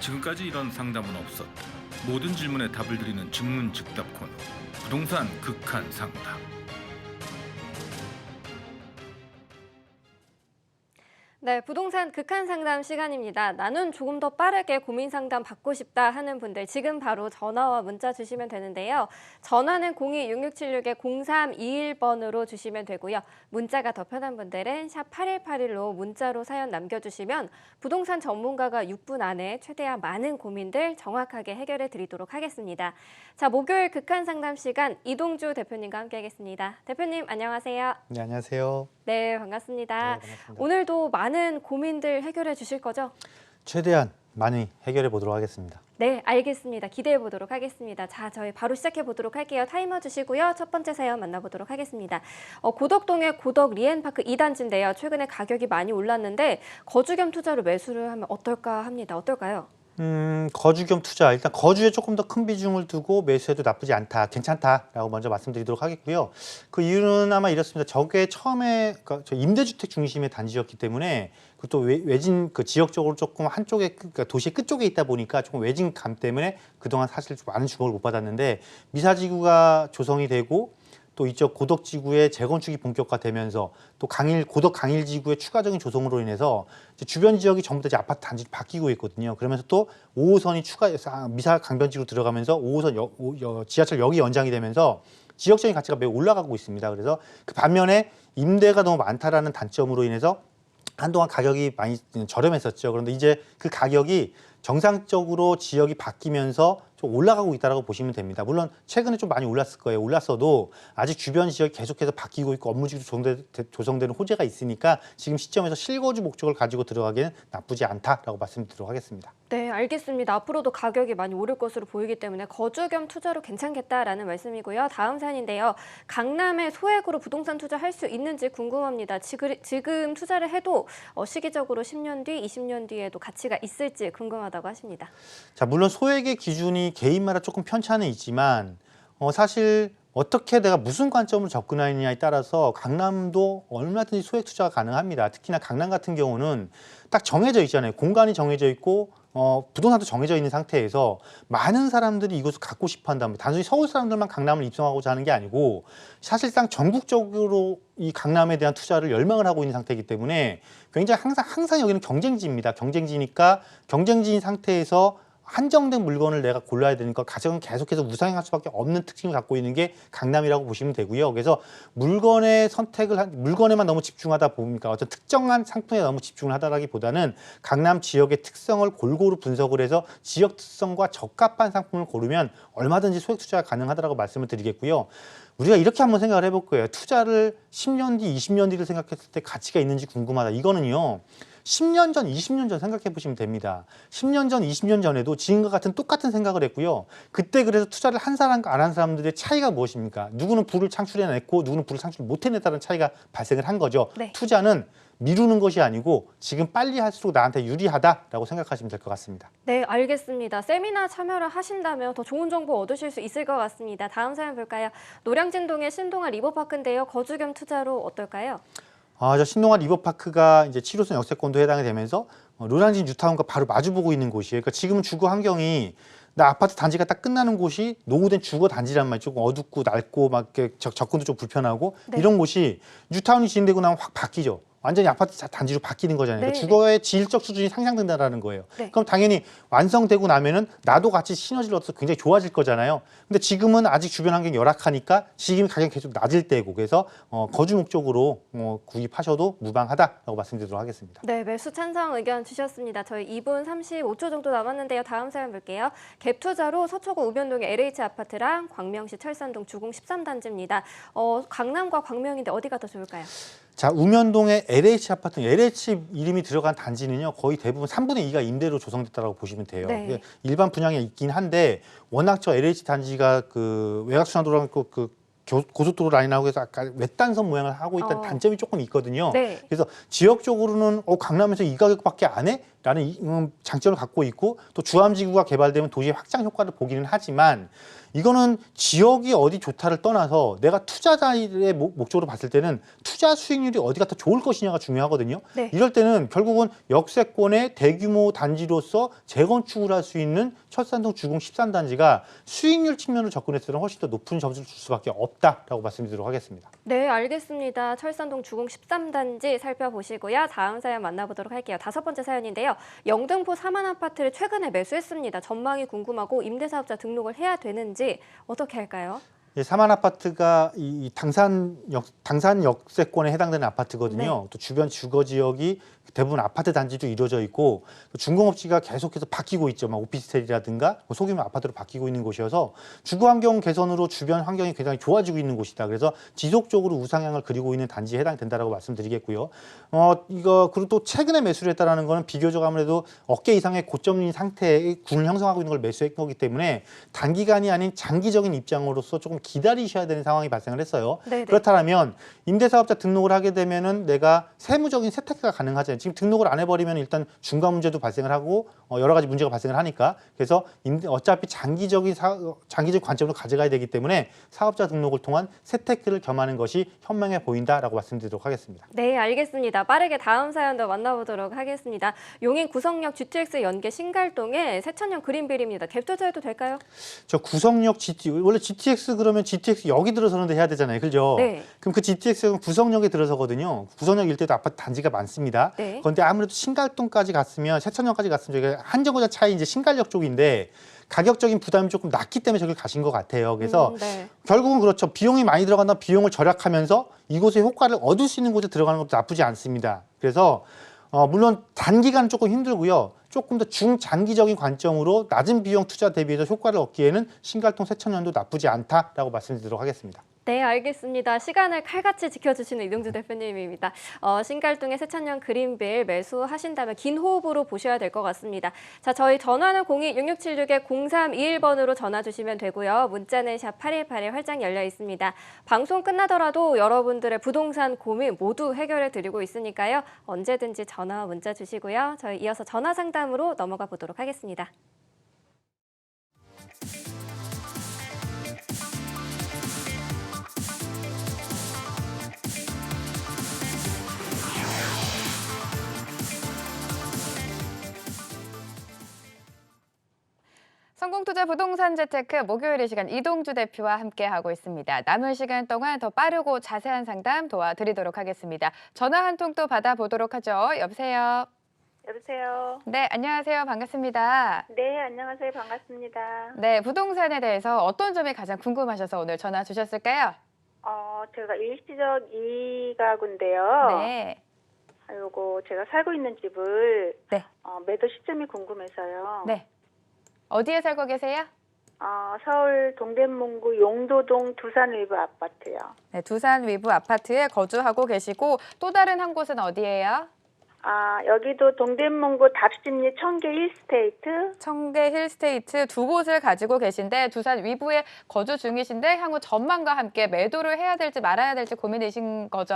지금까지 이런 상담은 없었다. 모든 질문에 답을 드리는 증문즉답 코너. 부동산 극한 상담. 네, 부동산 극한 상담 시간입니다. 나는 조금 더 빠르게 고민 상담 받고 싶다 하는 분들 지금 바로 전화와 문자 주시면 되는데요. 전화는 02-6676-0321번으로 주시면 되고요. 문자가 더 편한 분들은 샵 8181로 문자로 사연 남겨주시면 부동산 전문가가 6분 안에 최대한 많은 고민들 정확하게 해결해 드리도록 하겠습니다. 자, 목요일 극한 상담 시간 이동주 대표님과 함께하겠습니다. 대표님 안녕하세요. 네, 안녕하세요. 네, 반갑습니다. 네, 반갑습니다. 오늘도 많은 고민들 해결해 주실 거죠? 최대한 많이 해결해 보도록 하겠습니다. 네, 알겠습니다. 기대해 보도록 하겠습니다. 자, 저희 바로 시작해 보도록 할게요. 타이머 주시고요. 첫 번째 사연 만나보도록 하겠습니다. 고덕동의 고덕 리엔파크 2단지인데요. 최근에 가격이 많이 올랐는데 거주 겸 투자로 매수를 하면 어떨까 합니다. 어떨까요? 거주 겸 투자. 일단 거주에 조금 더 큰 비중을 두고 매수해도 나쁘지 않다, 괜찮다라고 먼저 말씀드리도록 하겠고요. 그 이유는 아마 이렇습니다. 저게 처음에 그러니까 임대주택 중심의 단지였기 때문에 그것도 외진 그 지역적으로 조금 한쪽에 그러니까 도시의 끝쪽에 있다 보니까 조금 외진감 때문에 그동안 사실 좀 많은 주목을 못 받았는데 미사지구가 조성이 되고 또 이쪽 고덕지구의 재건축이 본격화되면서 또 고덕 강일지구의 추가적인 조성으로 인해서 이제 주변 지역이 전부 다 이제 아파트 단지로 바뀌고 있거든요. 그러면서 또 5호선이 미사 강변지로 들어가면서 5호선 지하철역이 연장이 되면서 지역적인 가치가 매우 올라가고 있습니다. 그래서 그 반면에 임대가 너무 많다라는 단점으로 인해서 한동안 가격이 많이 저렴했었죠. 그런데 이제 그 가격이 정상적으로 지역이 바뀌면서 좀 올라가고 있다고 보시면 됩니다. 물론 최근에 좀 많이 올랐을 거예요. 올랐어도 아직 주변 지역이 계속해서 바뀌고 있고 업무지구 조성되는 호재가 있으니까 지금 시점에서 실거주 목적을 가지고 들어가기에는 나쁘지 않다라고 말씀드리도록 하겠습니다. 네, 알겠습니다. 앞으로도 가격이 많이 오를 것으로 보이기 때문에 거주 겸 투자로 괜찮겠다라는 말씀이고요. 다음 사연인데요. 강남에 소액으로 부동산 투자할 수 있는지 궁금합니다. 지금 투자를 해도 시기적으로 10년 뒤, 20년 뒤에도 가치가 있을지 궁금하다고 하십니다. 자, 물론 소액의 기준이 개인마다 조금 편차는 있지만 사실 어떻게 내가 무슨 관점으로 접근하느냐에 따라서 강남도 얼마든지 소액 투자가 가능합니다. 특히나 강남 같은 경우는 딱 정해져 있잖아요. 공간이 정해져 있고 부동산도 정해져 있는 상태에서 많은 사람들이 이곳을 갖고 싶어 한다면 단순히 서울 사람들만 강남을 입성하고자 하는 게 아니고 사실상 전국적으로 이 강남에 대한 투자를 열망을 하고 있는 상태이기 때문에 굉장히 항상 여기는 경쟁지입니다. 경쟁지니까 경쟁지인 상태에서 한정된 물건을 내가 골라야 되니까 가격은 계속해서 우상향할 수밖에 없는 특징을 갖고 있는 게 강남이라고 보시면 되고요. 그래서 물건에만 너무 집중하다 보니까 어떤 특정한 상품에 너무 집중을 하다라기보다는 강남 지역의 특성을 골고루 분석을 해서 지역 특성과 적합한 상품을 고르면 얼마든지 소액 투자가 가능하다라고 말씀을 드리겠고요. 우리가 이렇게 한번 생각을 해볼 거예요. 투자를 10년 뒤, 20년 뒤를 생각했을 때 가치가 있는지 궁금하다. 이거는요. 10년 전, 20년 전 생각해 보시면 됩니다. 10년 전, 20년 전에도 지금과 같은 똑같은 생각을 했고요. 그때 그래서 투자를 한 사람과 안 한 사람들의 차이가 무엇입니까? 누구는 부를 창출해냈고 누구는 부를 창출 못해냈다는 차이가 발생을 한 거죠. 네. 투자는 미루는 것이 아니고 지금 빨리 할수록 나한테 유리하다라고 생각하시면 될 것 같습니다. 네, 알겠습니다. 세미나 참여를 하신다면 더 좋은 정보 얻으실 수 있을 것 같습니다. 다음 사연 볼까요? 노량진동의 신동아 리버파크인데요. 거주 겸 투자로 어떨까요? 저 신동아 리버파크가 이제 7호선 역세권도 해당이 되면서 노량진 뉴타운과 바로 마주보고 있는 곳이에요. 그러니까 지금은 주거 환경이 나 아파트 단지가 딱 끝나는 곳이 노후된 주거 단지란 말이죠. 조금 어둡고 낡고 막 이렇게 접근도 좀 불편하고 네. 이런 곳이 뉴타운이 진행되고 나면 확 바뀌죠. 완전히 아파트 단지로 바뀌는 거잖아요. 그러니까 네, 주거의 질적 수준이 상향된다는 거예요. 네. 그럼 당연히 완성되고 나면은 나도 같이 시너지를 얻어서 굉장히 좋아질 거잖아요. 근데 지금은 아직 주변 환경이 열악하니까 지금 가격이 계속 낮을 때고 그래서 거주 목적으로 구입하셔도 무방하다라고 말씀드리도록 하겠습니다. 네, 매수 찬성 의견 주셨습니다. 저희 2분 35초 정도 남았는데요. 다음 사연 볼게요. 갭 투자로 서초구 우변동의 LH 아파트랑 광명시 철산동 주공 13단지입니다. 강남과 광명인데 어디가 더 좋을까요? 자, 우면동의 LH 아파트, LH 이름이 들어간 단지는요, 거의 대부분 3분의 2가 임대로 조성됐다고 보시면 돼요. 네. 일반 분양에 있긴 한데, 워낙 저 LH 단지가 그 외곽순환도로랑 그 고속도로 라인하고 해서 아까 외딴선 모양을 하고 있다는 단점이 조금 있거든요. 네. 그래서 지역적으로는 강남에서 이 가격밖에 안 해? 라는 장점을 갖고 있고 또 주암지구가 개발되면 도시의 확장 효과를 보기는 하지만 이거는 지역이 어디 좋다를 떠나서 내가 투자자의 목적으로 봤을 때는 투자 수익률이 어디가 더 좋을 것이냐가 중요하거든요. 네. 이럴 때는 결국은 역세권의 대규모 단지로서 재건축을 할 수 있는 철산동 주공 13단지가 수익률 측면으로 접근했을 때는 훨씬 더 높은 점수를 줄 수밖에 없다라고 말씀드리도록 하겠습니다. 네, 알겠습니다. 철산동 주공 13단지 살펴보시고요. 다음 사연 만나보도록 할게요. 5번째 사연인데요. 영등포 3한 아파트를 최근에 매수했습니다. 전망이 궁금하고 임대사업자 등록을 해야 되는지 어떻게 할까요? 삼한 아파트가 이 당산 역세권에 해당되는 아파트거든요. 네. 또 주변 주거 지역이 대부분 아파트 단지도 이루어져 있고 준공업지가 계속해서 바뀌고 있죠. 막 오피스텔이라든가 소규모 아파트로 바뀌고 있는 곳이어서 주거 환경 개선으로 주변 환경이 굉장히 좋아지고 있는 곳이다. 그래서 지속적으로 우상향을 그리고 있는 단지에 해당된다라고 말씀드리겠고요. 그리고 또 최근에 매수를 했다라는 거는 비교적 아무래도 어깨 이상의 고점인 상태의 군을 형성하고 있는 걸 매수한 거기 때문에 단기간이 아닌 장기적인 입장으로서 조금 기다리셔야 되는 상황이 발생을 했어요. 네네. 그렇다면 임대사업자 등록을 하게 되면은 내가 세무적인 세태가 가능하잖아요. 지금 등록을 안 해버리면 일단 중과 문제도 발생을 하고 여러 가지 문제가 발생을 하니까 그래서 어차피 장기적 관점으로 가져가야 되기 때문에 사업자 등록을 통한 세테크를 겸하는 것이 현명해 보인다라고 말씀드리도록 하겠습니다. 네, 알겠습니다. 빠르게 다음 사연도 만나보도록 하겠습니다. 용인 구성역 GTX 연계 신갈동의 새천년 그린빌입니다. 갭 투자해도 될까요? 저 구성역 원래 GTX 그러면 GTX 여기 들어서는데 해야 되잖아요, 그죠? 네. 그럼 그 GTX는 구성역에 들어서거든요. 구성역 일대도 아파트 단지가 많습니다. 네. 그런데 아무래도 신갈동까지 갔으면 새천년까지 갔으면 저게 한 정거장 차이 이제 신갈역 쪽인데 가격적인 부담이 조금 낮기 때문에 저기 가신 것 같아요. 그래서 네. 결국은 그렇죠. 비용이 많이 들어간다 비용을 절약하면서 이곳의 효과를 얻을 수 있는 곳에 들어가는 것도 나쁘지 않습니다. 그래서 물론 단기간은 조금 힘들고요. 조금 더 중장기적인 관점으로 낮은 비용 투자 대비해서 효과를 얻기에는 신갈동 새천년도 나쁘지 않다라고 말씀드리도록 하겠습니다. 네, 알겠습니다. 시간을 칼같이 지켜주시는 이동주 대표님입니다. 신갈동의 새천년 그린빌 매수하신다면 긴 호흡으로 보셔야 될 것 같습니다. 자, 저희 전화는 02-6676-0321번으로 전화 주시면 되고요. 문자는 샵 8181 활짝 열려 있습니다. 방송 끝나더라도 여러분들의 부동산 고민 모두 해결해 드리고 있으니까요. 언제든지 전화 문자 주시고요. 저희 이어서 전화 상담으로 넘어가 보도록 하겠습니다. 성공투자 부동산 재테크 목요일 이 시간 이동주 대표와 함께하고 있습니다. 남은 시간 동안 더 빠르고 자세한 상담 도와드리도록 하겠습니다. 전화 한 통 또 받아보도록 하죠. 여보세요. 여보세요. 네, 안녕하세요. 반갑습니다. 네, 안녕하세요. 반갑습니다. 네, 부동산에 대해서 어떤 점이 가장 궁금하셔서 오늘 전화 주셨을까요? 제가 일시적 이가구인데요. 네. 요거 제가 살고 있는 집을 네. 매도 시점이 궁금해서요. 네. 어디에 살고 계세요? 서울 동대문구 용도동 두산 위브 아파트요. 네, 두산 위브 아파트에 거주하고 계시고 또 다른 한 곳은 어디예요? 여기도 동대문구 답심리 청계 힐스테이트. 청계 힐스테이트 두 곳을 가지고 계신데 두산 위브에 거주 중이신데 향후 전망과 함께 매도를 해야 될지 말아야 될지 고민이신 거죠?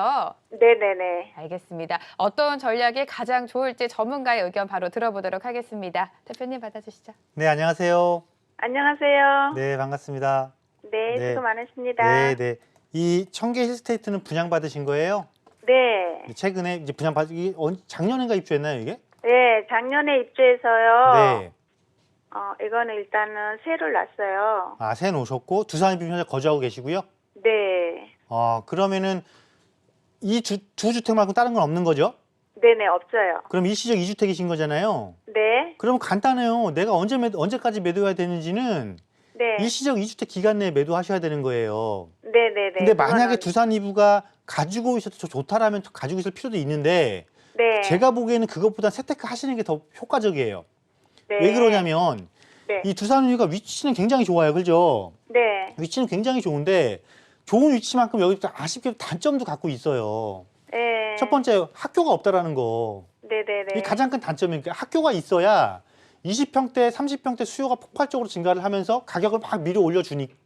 네네네. 알겠습니다. 어떤 전략이 가장 좋을지 전문가의 의견 바로 들어보도록 하겠습니다. 대표님 받아주시죠. 네, 안녕하세요. 안녕하세요. 네, 반갑습니다. 네, 네. 수고 많으십니다. 네, 네. 이 청계 힐스테이트는 분양받으신 거예요? 네. 최근에 이제 작년인가 입주했나요, 이게? 네, 작년에 입주해서요. 네. 이거는 일단은 새를 놨어요. 아, 새 놓으셨고 두산 입주 현재 거주하고 계시고요. 네. 그러면은 이 두 주택 말고 다른 건 없는 거죠? 네네, 없어요. 그럼 일시적 2주택이신 거잖아요. 네. 그럼 간단해요. 내가 언제까지 매도해야 되는지는 네. 일시적 2주택 기간 내에 매도하셔야 되는 거예요. 네네네. 근데 만약에 그거는- 두산 이부가 가지고 있어도 좋다라면 가지고 있을 필요도 있는데 네. 제가 보기에는 그것보다 세테크 하시는 게 더 효과적이에요. 네. 왜 그러냐면 네. 이 두산 이부가 위치는 굉장히 좋아요. 그죠? 네. 위치는 굉장히 좋은데 좋은 위치만큼 여기 아쉽게도 단점도 갖고 있어요. 네. 첫 번째 학교가 없다라는 거. 네네네. 이게 가장 큰 단점이니까 학교가 있어야 20평대, 30평대 수요가 폭발적으로 증가를 하면서 가격을 막 밀어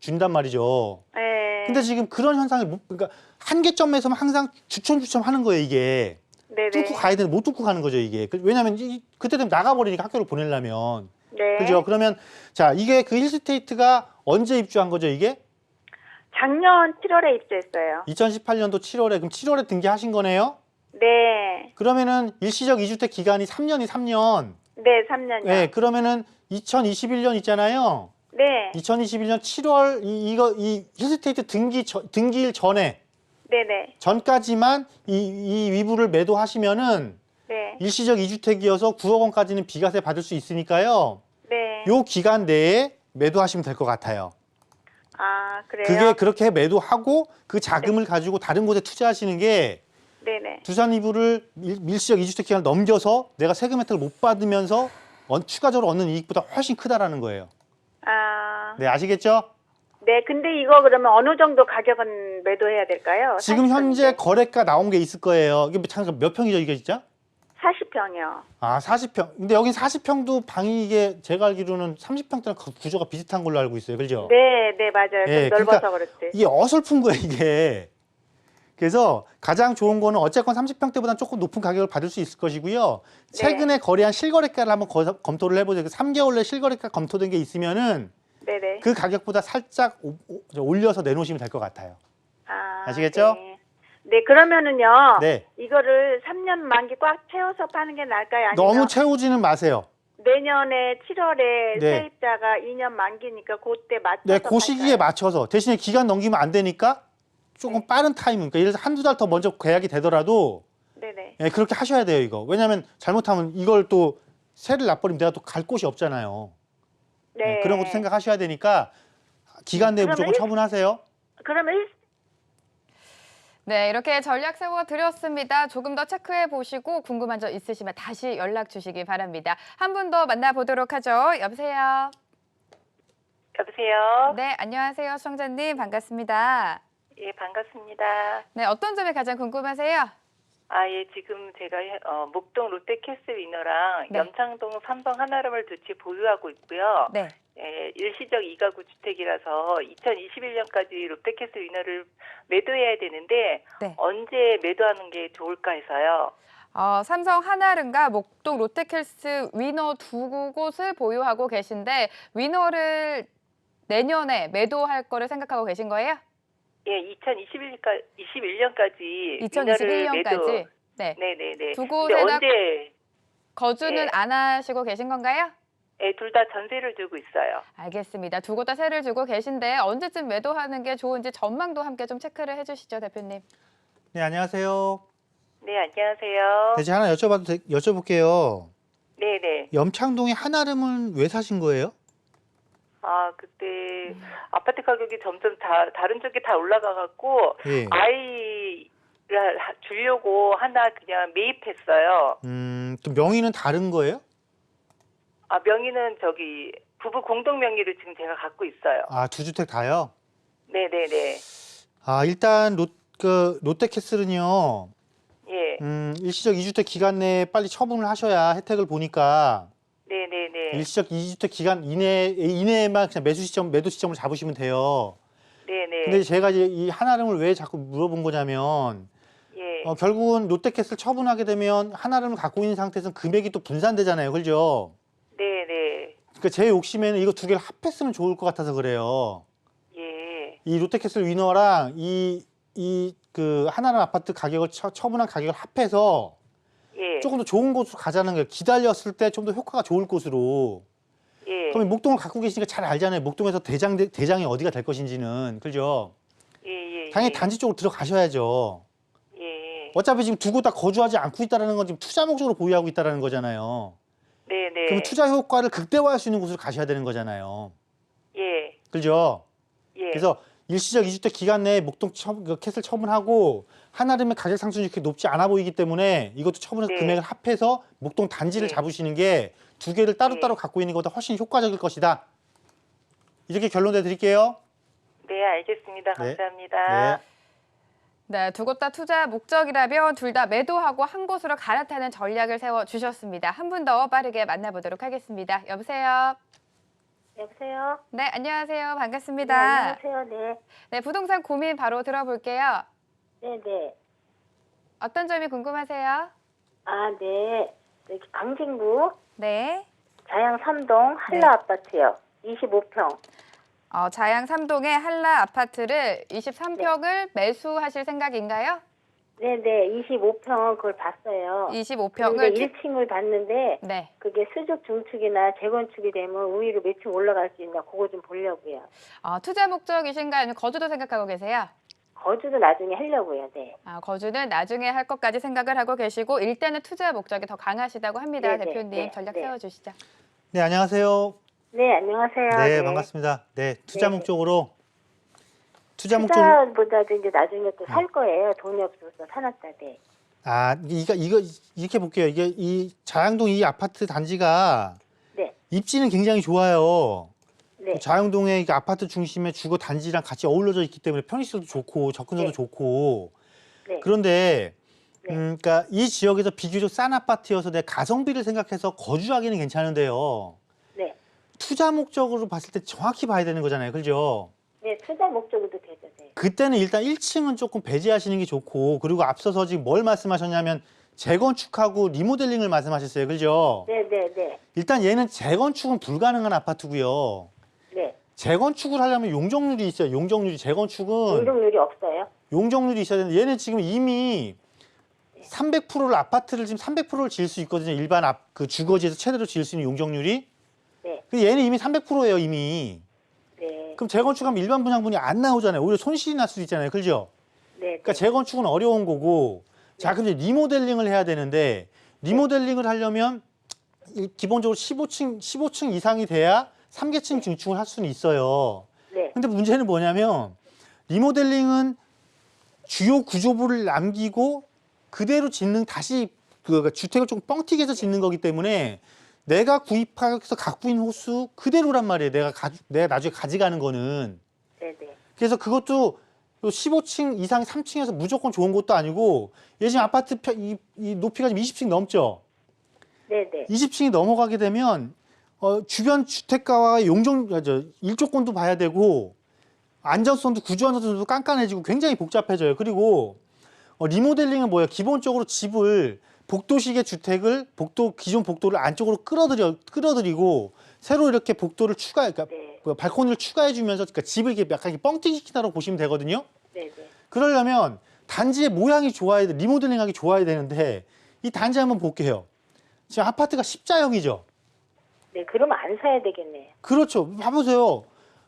준단 말이죠. 네. 근데 지금 그런 현상이 그러니까 한계점에서만 항상 주춤주춤 하는 거예요, 이게. 네네. 뚫고 가야 되는데 못 뚫고 가는 거죠, 이게. 왜냐면 그때 되면 나가버리니까 학교를 보내려면. 네. 그죠? 그러면 자, 이게 그 힐스테이트가 언제 입주한 거죠, 이게? 작년 7월에 입주했어요. 2018년도 7월에 그럼 7월에 등기하신 거네요? 네. 그러면은 일시적 2주택 기간이 3년이 3년. 네, 3년이요. 네, 그러면은 2021년 있잖아요. 네. 2021년 7월 이 힐스테이트 등기일 전에 네네. 전까지만 이 위부를 매도하시면은 네. 일시적 2주택이어서 9억 원까지는 비과세 받을 수 있으니까요. 네. 요 기간 내에 매도하시면 될 것 같아요. 아, 그래요? 그게 그렇게 매도하고 그 자금을 가지고 다른 곳에 투자하시는 게 네네. 두산 이부를 일시적 2주택 기간을 넘겨서 내가 세금 혜택을 못 받으면서 추가적으로 얻는 이익보다 훨씬 크다라는 거예요. 아, 네, 아시겠죠? 네. 근데 이거 그러면 어느 정도 가격은 매도해야 될까요? 지금 40평인데. 현재 거래가 나온 게 있을 거예요. 이게 잠깐 몇 평이죠, 이게 진짜? 40평이요. 아, 40평. 근데 여긴 40평도 방이 이게 제가 알기로는 30평대랑 구조가 비슷한 걸로 알고 있어요. 그죠? 네, 네, 맞아요. 예, 좀 넓어서 그러니까 그렇지. 이게 어설픈 거예요, 이게. 그래서 가장 좋은 거는 어쨌건 30평대보다는 조금 높은 가격을 받을 수 있을 것이고요. 최근에 거래한 실거래가를 한번 검토를 해보세요. 3개월 내 실거래가 검토된 게 있으면은 네네. 그 가격보다 살짝 올려서 내놓으시면 될 것 같아요. 아, 아시겠죠? 네. 네, 그러면은요. 네. 이거를 3년 만기 꽉 채워서 파는 게 나을까요? 아니면 너무 채우지는 마세요. 내년에 7월에 네. 세입자가 2년 만기니까 그때 맞춰서 네, 그 시기에 팔까요? 맞춰서 대신에 기간 넘기면 안 되니까 조금 빠른 타이밍, 그러니까 예를 들어서 한두 달 더 먼저 계약이 되더라도 네네. 예, 그렇게 하셔야 돼요, 이거. 왜냐하면 잘못하면 이걸 또 세를 놔버리면 내가 또 갈 곳이 없잖아요. 네. 예, 그런 것도 생각하셔야 되니까 기간 내에 그러면 무조건 처분하세요. 그러면 네, 이렇게 전략 세워드렸습니다. 조금 더 체크해 보시고 궁금한 점 있으시면 다시 연락 주시기 바랍니다. 한 분 더 만나보도록 하죠. 여보세요. 여보세요. 네, 안녕하세요. 시청자님 반갑습니다. 예, 반갑습니다. 네, 어떤 점이 가장 궁금하세요? 아, 예, 지금 제가 목동 롯데캐슬 위너랑 네. 염창동 삼성 하나름을 두 채 보유하고 있고요. 네. 예, 일시적 2가구 주택이라서 2021년까지 롯데캐슬 위너를 매도해야 되는데 네. 언제 매도하는 게 좋을까 해서요. 삼성 하나름과 목동 롯데캐슬 위너 두 곳을 보유하고 계신데 위너를 내년에 매도할 거를 생각하고 계신 거예요? 예, 2021년까지 2021년까지. 네. 네네네. 두 근데 곳에 다 언제 거주는 예. 안 하시고 계신 건가요? 예, 둘 다 전세를 두고 있어요. 알겠습니다. 두 곳 다 세를 주고 계신데 언제쯤 매도하는 게 좋은지 전망도 함께 좀 체크를 해주시죠, 대표님. 네, 안녕하세요. 네, 안녕하세요. 네, 제가 하나 여쭤볼게요. 네네. 염창동의 하나름은 왜 사신 거예요? 아, 그때 아파트 가격이 점점 다른 쪽에 다 올라가갖고 예. 아이를 주려고 하나 그냥 매입했어요. 또 명의는 다른 거예요? 아, 명의는 저기 부부 공동 명의를 지금 제가 갖고 있어요. 아, 두 주택 다요? 네네네. 아, 일단 롯데캐슬은요. 예. 일시적 2주택 기간 내에 빨리 처분을 하셔야 혜택을 보니까 네네네. 일시적 2주택 기간 이내에만 그냥 매도 시점을 잡으시면 돼요. 네네. 근데 제가 이제 이 하나름을 왜 자꾸 물어본 거냐면 예. 결국은 롯데캐슬 처분하게 되면 하나름을 갖고 있는 상태에서는 금액이 또 분산되잖아요. 그죠? 네네. 그러니까 제 욕심에는 이거 두 개를 합했으면 좋을 것 같아서 그래요. 예. 이 롯데캐슬 위너랑 그 하나름 아파트 가격을 처분한 가격을 합해서 예. 조금 더 좋은 곳으로 가자는 거예요. 기다렸을 때 좀 더 효과가 좋을 곳으로. 예. 그럼 목동을 갖고 계시니까 잘 알잖아요. 목동에서 대장이 어디가 될 것인지는. 그죠? 예. 당연히 단지 쪽으로 들어가셔야죠. 예. 어차피 지금 두 곳 다 거주하지 않고 있다는 건 지금 투자 목적으로 보유하고 있다는 거잖아요. 네네. 그럼 투자 효과를 극대화할 수 있는 곳으로 가셔야 되는 거잖아요. 예. 그죠? 예. 그래서 일시적 2주택 기간 내에 목동 캣을 처분하고 한아름의 가격 상승률이 그렇게 높지 않아 보이기 때문에 이것도 처분해서 네. 금액을 합해서 목동 단지를 네. 잡으시는 게 두 개를 따로따로 갖고 있는 것보다 훨씬 효과적일 것이다. 이렇게 결론 내드릴게요. 네, 알겠습니다. 네. 감사합니다. 네. 네, 두 곳 다 투자 목적이라면 둘 다 매도하고 한 곳으로 갈아타는 전략을 세워주셨습니다. 한 분 더 빠르게 만나보도록 하겠습니다. 여보세요? 여보세요? 네, 안녕하세요. 네, 반갑습니다. 안녕하세요. 네. 네, 부동산 고민 바로 들어볼게요. 네네. 어떤 점이 궁금하세요? 아, 네. 여기 강진구 네. 자양 3동 한라 네. 아파트요. 25평. 자양 3동의 한라 아파트를 23평을 매수하실 생각인가요? 네네. 25평 그걸 봤어요. 25평을 근데 1층을 봤는데 네. 그게 수직 중축이나 재건축이 되면 우위로 몇 층 올라갈 수 있나 그거 좀 보려고요. 투자 목적이신가요? 아니면 거주도 생각하고 계세요? 거주도 나중에 하려고요. 네. 거주는 나중에 할 것까지 생각을 하고 계시고 일단은 투자 목적이 더 강하시다고 합니다. 네, 대표님 네, 전략 네. 세워주시죠. 네, 안녕하세요. 네, 안녕하세요. 네, 반갑습니다. 네, 투자 네. 목적으로 투자보다도 이제 나중에 또 살 거예요. 돈이 없어서 사놨다. 네. 이거 이렇게 볼게요. 이게 이 자양동 이 아파트 단지가 네. 입지는 굉장히 좋아요. 네. 자양동의 이 아파트 중심의 주거 단지랑 같이 어우러져 있기 때문에 편의성도 좋고 접근성도 네. 좋고. 네. 그런데 네. 그러니까 이 지역에서 비교적 싼 아파트여서 내 가성비를 생각해서 거주하기는 괜찮은데요. 네. 투자 목적으로 봤을 때 정확히 봐야 되는 거잖아요. 그죠? 네, 투자 목적으로도 되죠. 네. 그때는 일단 1층은 조금 배제하시는 게 좋고, 그리고 앞서서 지금 뭘 말씀하셨냐면 재건축하고 리모델링을 말씀하셨어요. 그죠? 네, 네, 네. 일단 얘는 재건축은 불가능한 아파트고요. 네. 재건축을 하려면 용적률이 있어요. 용적률이. 재건축은 용적률이 없어요. 용적률이 있어야 되는데 얘는 지금 이미 300%를 아파트를 지금 300%를 지을 수 있거든요. 일반 그 주거지에서 최대로 지을 수 있는 용적률이. 네. 근데 얘는 이미 300%예요, 이미. 네. 그럼 재건축하면 일반 분양분이 안 나오잖아요. 오히려 손실이 날 수도 있잖아요. 그죠? 네. 그러니까 재건축은 어려운 거고. 자, 그럼 이제 리모델링을 해야 되는데 리모델링을 하려면 기본적으로 15층 이상이 돼야 3계층 증축을 할 수는 있어요. 네. 근데 문제는 뭐냐면 리모델링은 주요 구조부를 남기고 그대로 짓는 다시 그 주택을 좀 뻥튀기 해서 짓는 거기 때문에 내가 구입해서 갖고 있는 호수 그대로란 말이에요. 내가 나중에 가져가는 거는. 네, 네. 그래서 그것도 15층 이상 3층에서 무조건 좋은 것도 아니고 얘 지금 아파트 이 높이가 지금 20층 넘죠. 네, 네. 20층이 넘어가게 되면 주변 주택가와 일조권도 봐야 되고 안전성도 구조 안전성도 깐깐해지고 굉장히 복잡해져요. 그리고 리모델링은 뭐예요? 기본적으로 집을 복도식의 주택을 기존 복도를 안쪽으로 끌어들이고 새로 이렇게 복도를 그러니까 네. 발코니를 추가해주면서 그러니까 집을 이렇게 약간 뻥튀기 시킨다고 보시면 되거든요. 네, 네. 그러려면 단지의 모양이 좋아야 돼, 리모델링하기 좋아야 되는데 이 단지 한번 볼게요. 지금 아파트가 십자형이죠. 네, 그러면 안 사야 되겠네요. 그렇죠. 봐보세요.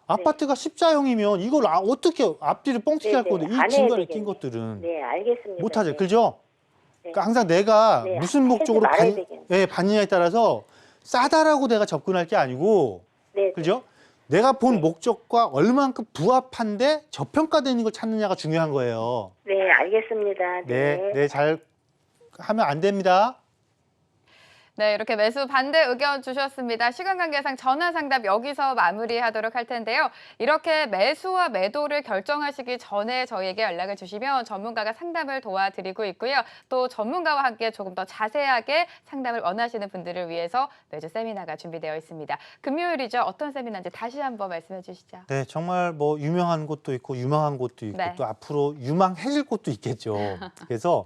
아파트가 십자형이면 이걸 어떻게 앞뒤를 뻥튀기 할 네, 건데 네. 이 안 해야 중간에 낀 되겠네. 것들은 네, 알겠습니다. 못하죠. 네. 그죠? 네. 그러니까 항상 내가 네, 무슨 하지 목적으로 말아야 되겠네. 받느냐에 따라서 싸다라고 내가 접근할 게 아니고 네, 그죠? 내가 본 목적과 얼만큼 부합한데 저평가되는 걸 찾느냐가 중요한 거예요. 네, 알겠습니다. 네, 잘 하면 안 됩니다. 네, 이렇게 매수 반대 의견 주셨습니다. 시간 관계상 전화 상담 여기서 마무리하도록 할 텐데요. 이렇게 매수와 매도를 결정하시기 전에 저희에게 연락을 주시면 전문가가 상담을 도와드리고 있고요. 또 전문가와 함께 조금 더 자세하게 상담을 원하시는 분들을 위해서 매주 세미나가 준비되어 있습니다. 금요일이죠. 어떤 세미나인지 다시 한번 말씀해 주시죠. 네, 정말 뭐 유명한 곳도 있고 유망한 곳도 있고 네. 또 앞으로 유망해질 곳도 있겠죠. 그래서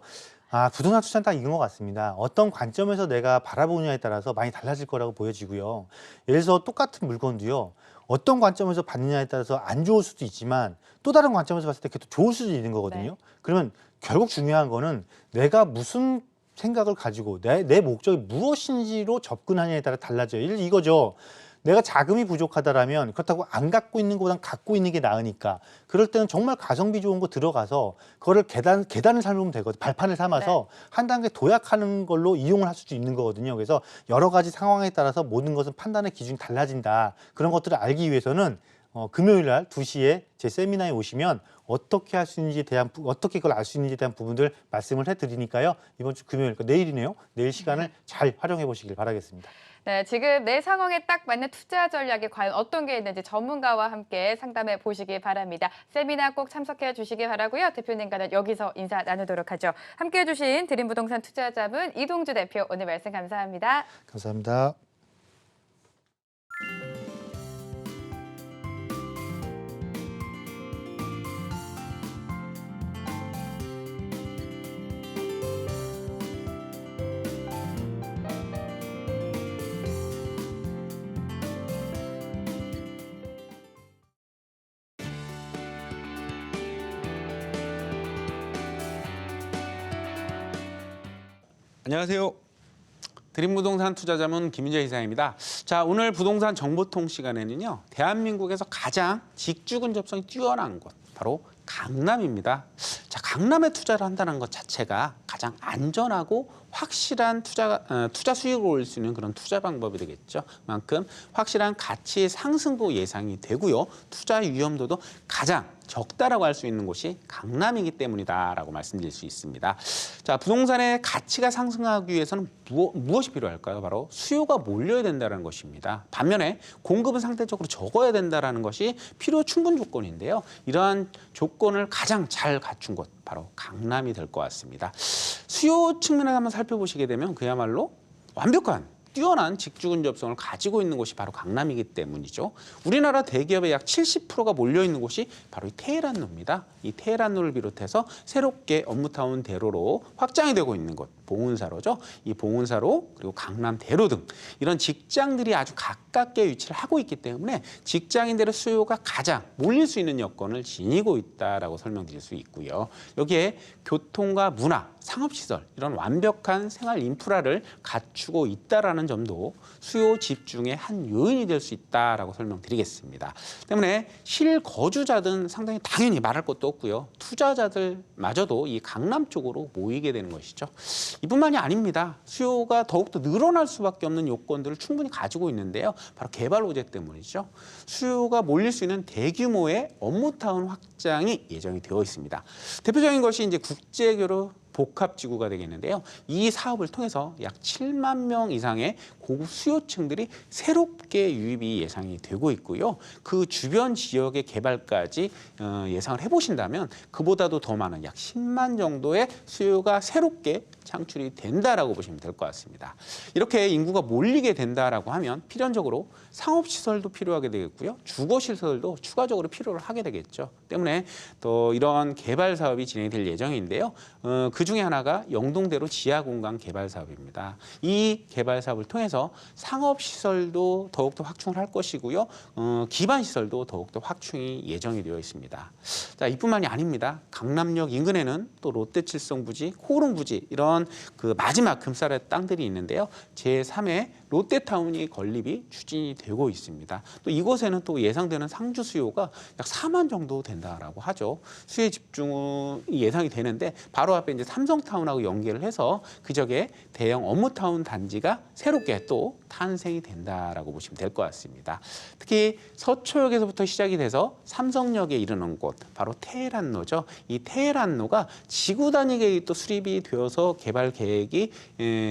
부동산 투자는 딱 이건 것 같습니다. 어떤 관점에서 내가 바라보느냐에 따라서 많이 달라질 거라고 보여지고요. 예를 들어서 똑같은 물건도요. 어떤 관점에서 받느냐에 따라서 안 좋을 수도 있지만 또 다른 관점에서 봤을 때 그게 또 좋을 수도 있는 거거든요. 그러면 결국 중요한 거는 내가 무슨 생각을 가지고 내 목적이 무엇인지로 접근하냐에 따라 달라져요. 이거죠. 내가 자금이 부족하다라면 그렇다고 안 갖고 있는 것보단 갖고 있는 게 나으니까 그럴 때는 정말 가성비 좋은 거 들어가서 그거를 계단을 삼으면 되거든요. 발판을 삼아서 한 단계 도약하는 걸로 이용을 할 수도 있는 거거든요. 그래서 여러 가지 상황에 따라서 모든 것은 판단의 기준이 달라진다. 그런 것들을 알기 위해서는 금요일 날 2시에 제 세미나에 오시면 어떻게 할 수 있는지에 대한 어떻게 그걸 알 수 있는지에 대한 부분들 말씀을 해드리니까요. 이번 주 금요일, 그러니까 내일이네요. 내일 시간을 잘 활용해 보시길 바라겠습니다. 네, 지금 내 상황에 딱 맞는 투자 전략이 과연 어떤 게 있는지 전문가와 함께 상담해 보시기 바랍니다. 세미나 꼭 참석해 주시기 바라고요. 대표님과는 여기서 인사 나누도록 하죠. 함께해 주신 드림부동산 투자자분 이동주 대표, 오늘 말씀 감사합니다. 감사합니다. 안녕하세요. 드림부동산 투자자문 김윤재 이사입니다. 자, 오늘 부동산 정보통 시간에는요, 대한민국에서 가장 직주 근접성이 뛰어난 곳, 바로 강남입니다. 자, 강남에 투자를 한다는 것 자체가 가장 안전하고 확실한 투자 수익을 올릴 수 있는 그런 투자 방법이 되겠죠. 그만큼 확실한 가치 상승도 예상이 되고요. 투자 위험도도 가장 적다라고 할 수 있는 곳이 강남이기 때문이다라고 말씀드릴 수 있습니다. 자, 부동산의 가치가 상승하기 위해서는 무엇이 필요할까요? 바로 수요가 몰려야 된다는 것입니다. 반면에 공급은 상대적으로 적어야 된다는 것이 필요 충분 조건인데요. 이러한 조건을 가장 잘 갖춘 곳, 바로 강남이 될 것 같습니다. 수요 측면에서 한번 살펴보시게 되면 그야말로 완벽한 뛰어난 직주 근접성을 가지고 있는 곳이 바로 강남이기 때문이죠. 우리나라 대기업의 약 70%가 몰려있는 곳이 바로 이 테헤란로입니다. 이 테헤란로를 비롯해서 새롭게 업무타운 대로로 확장이 되고 있는 곳, 봉은사로죠. 이 봉은사로 그리고 강남대로 등 이런 직장들이 아주 가깝게 위치를 하고 있기 때문에 직장인들의 수요가 가장 몰릴 수 있는 여건을 지니고 있다라고 설명드릴 수 있고요. 여기에 교통과 문화, 상업시설 이런 완벽한 생활 인프라를 갖추고 있다라는 점도 수요 집중의 한 요인이 될 수 있다라고 설명드리겠습니다. 때문에 실거주자들은 상당히 당연히 말할 것도 없고요. 투자자들마저도 이 강남 쪽으로 모이게 되는 것이죠. 이뿐만이 아닙니다. 수요가 더욱더 늘어날 수밖에 없는 요건들을 충분히 가지고 있는데요. 바로 개발 호재 때문이죠. 수요가 몰릴 수 있는 대규모의 업무타운 확장이 예정이 되어 있습니다. 대표적인 것이 이제 국제교류 복합지구가 되겠는데요. 이 사업을 통해서 약 7만 명 이상의 고급 수요층들이 새롭게 유입이 예상이 되고 있고요. 그 주변 지역의 개발까지 예상을 해보신다면 그보다도 더 많은 약 10만 정도의 수요가 새롭게 창출이 된다라고 보시면 될 것 같습니다. 이렇게 인구가 몰리게 된다라고 하면 필연적으로 상업시설도 필요하게 되겠고요. 주거시설도 추가적으로 필요를 하게 되겠죠. 때문에 또 이런 개발 사업이 진행이 될 예정인데요. 그 중에 하나가 영동대로 지하공간 개발 사업입니다. 이 개발 사업을 통해서 상업시설도 더욱더 확충을 할 것이고요. 기반시설도 더욱더 확충이 예정이 되어 있습니다. 자, 이뿐만이 아닙니다. 강남역 인근에는 또 롯데칠성부지, 코오롱부지 이런 그 마지막 금살의 땅들이 있는데요. 제3회 롯데타운이 건립이 추진이 되고 있습니다. 또 이곳에는 또 예상되는 상주 수요가 약 4만 정도 된다라고 하죠. 수요 집중이 예상이 되는데 바로 앞에 이제 삼성타운하고 연계를 해서 그저께 대형 업무타운 단지가 새롭게 또 탄생이 된다라고 보시면 될 것 같습니다. 특히 서초역에서부터 시작이 돼서 삼성역에 이르는 곳, 바로 테헤란로죠. 이 테헤란로가 지구 단위계 또 수립이 되어서 개발 계획이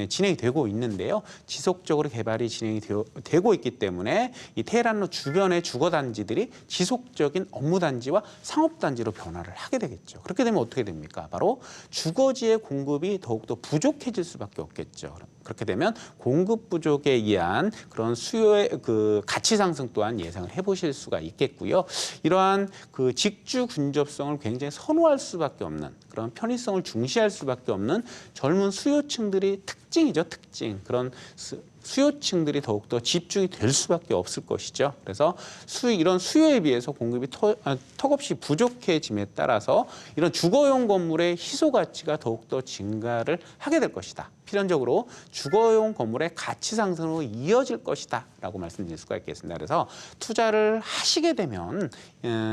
진행이 되고 있는데요. 지속적으로 개발이 진행이 되고 있기 때문에 이 테헤란로 주변의 주거단지들이 지속적인 업무단지와 상업단지로 변화를 하게 되겠죠. 그렇게 되면 어떻게 됩니까? 바로 주거지의 공급이 더욱더 부족해질 수밖에 없겠죠. 그렇게 되면 공급 부족에 의한 그런 수요의 그 가치 상승 또한 예상을 해보실 수가 있겠고요. 이러한 그 직주 근접성을 굉장히 선호할 수밖에 없는 그런 편의성을 중시할 수밖에 없는 젊은 수요층들이 특징이죠, 특징. 그런 수요층들이 더욱더 집중이 될 수밖에 없을 것이죠. 그래서 이런 수요에 비해서 공급이 턱없이 부족해짐에 따라서 이런 주거용 건물의 희소 가치가 더욱더 증가를 하게 될 것이다. 필연적으로 주거용 건물의 가치 상승으로 이어질 것이다 라고 말씀드릴 수가 있겠습니다. 그래서 투자를 하시게 되면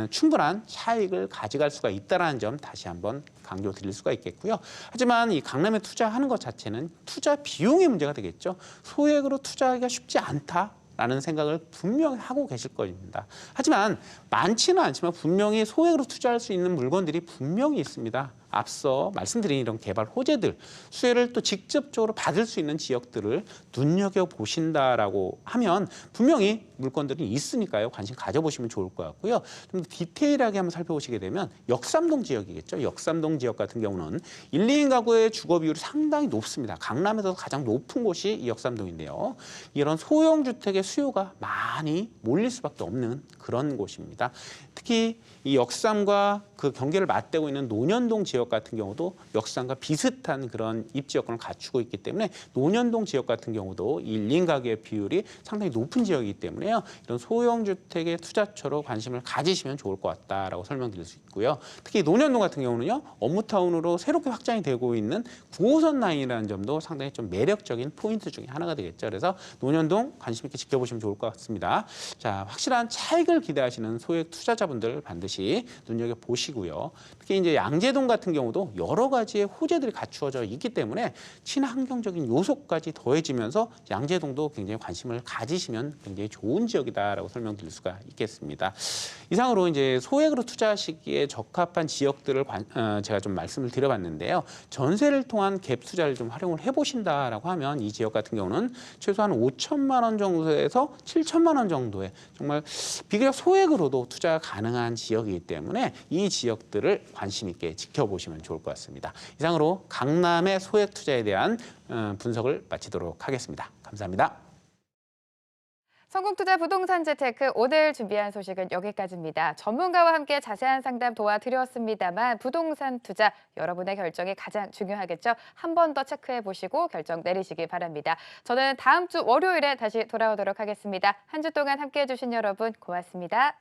충분한 차익을 가져갈 수가 있다는 점 다시 한번 강조드릴 수가 있겠고요. 하지만 이 강남에 투자하는 것 자체는 투자 비용의 문제가 되겠죠. 소액으로 투자하기가 쉽지 않다라는 생각을 분명히 하고 계실 겁니다. 하지만 많지는 않지만 분명히 소액으로 투자할 수 있는 물건들이 분명히 있습니다. 앞서 말씀드린 이런 개발 호재들, 수혜를 또 직접적으로 받을 수 있는 지역들을 눈여겨보신다라고 하면 분명히 물건들이 있으니까요. 관심 가져보시면 좋을 것 같고요. 좀 더 디테일하게 한번 살펴보시게 되면 역삼동 지역이겠죠. 역삼동 지역 같은 경우는 1, 2인 가구의 주거 비율이 상당히 높습니다. 강남에서 가장 높은 곳이 이 역삼동인데요. 이런 소형 주택의 수요가 많이 몰릴 수밖에 없는 그런 곳입니다. 특히 이 역삼과 그 경계를 맞대고 있는 논현동 지역 같은 경우도 역삼과 비슷한 그런 입지 여건을 갖추고 있기 때문에 논현동 지역 같은 경우도 1, 2인 가구의 비율이 상당히 높은 지역이기 때문에요. 이런 소형 주택의 투자처로 관심을 가지시면 좋을 것 같다라고 설명드릴 수 있고요. 특히 논현동 같은 경우는요. 업무타운으로 새롭게 확장이 되고 있는 9호선 라인이라는 점도 상당히 좀 매력적인 포인트 중에 하나가 되겠죠. 그래서 논현동 관심 있게 지켜보시면 좋을 것 같습니다. 자, 확실한 차익을 기대하시는 소액 투자자분들 반드시 눈여겨보시고요. 특히 이제 양재동 같은 경우도 여러 가지의 호재들이 갖추어져 있기 때문에 친환경적인 요소까지 더해지면서 양재동도 굉장히 관심을 가지시면 굉장히 좋은 지역이다라고 설명드릴 수가 있겠습니다. 이상으로 이제 소액으로 투자하시기에 적합한 지역들을 제가 좀 말씀을 드려봤는데요. 전세를 통한 갭 투자를 좀 활용을 해보신다라고 하면 이 지역 같은 경우는 최소한 5천만 원 정도에서 7천만 원 정도의 정말 비교적 소액으로도 투자가 가능한 지역이기 때문에 이 지역들을 관심 있게 지켜보시면 좋을 것 같습니다. 이상으로 강남의 소액 투자에 대한 분석을 마치도록 하겠습니다. 감사합니다. 성공투자 부동산 재테크 오늘 준비한 소식은 여기까지입니다. 전문가와 함께 자세한 상담 도와드렸습니다만 부동산 투자 여러분의 결정이 가장 중요하겠죠. 한 번 더 체크해 보시고 결정 내리시기 바랍니다. 저는 다음 주 월요일에 다시 돌아오도록 하겠습니다. 한 주 동안 함께해 주신 여러분 고맙습니다.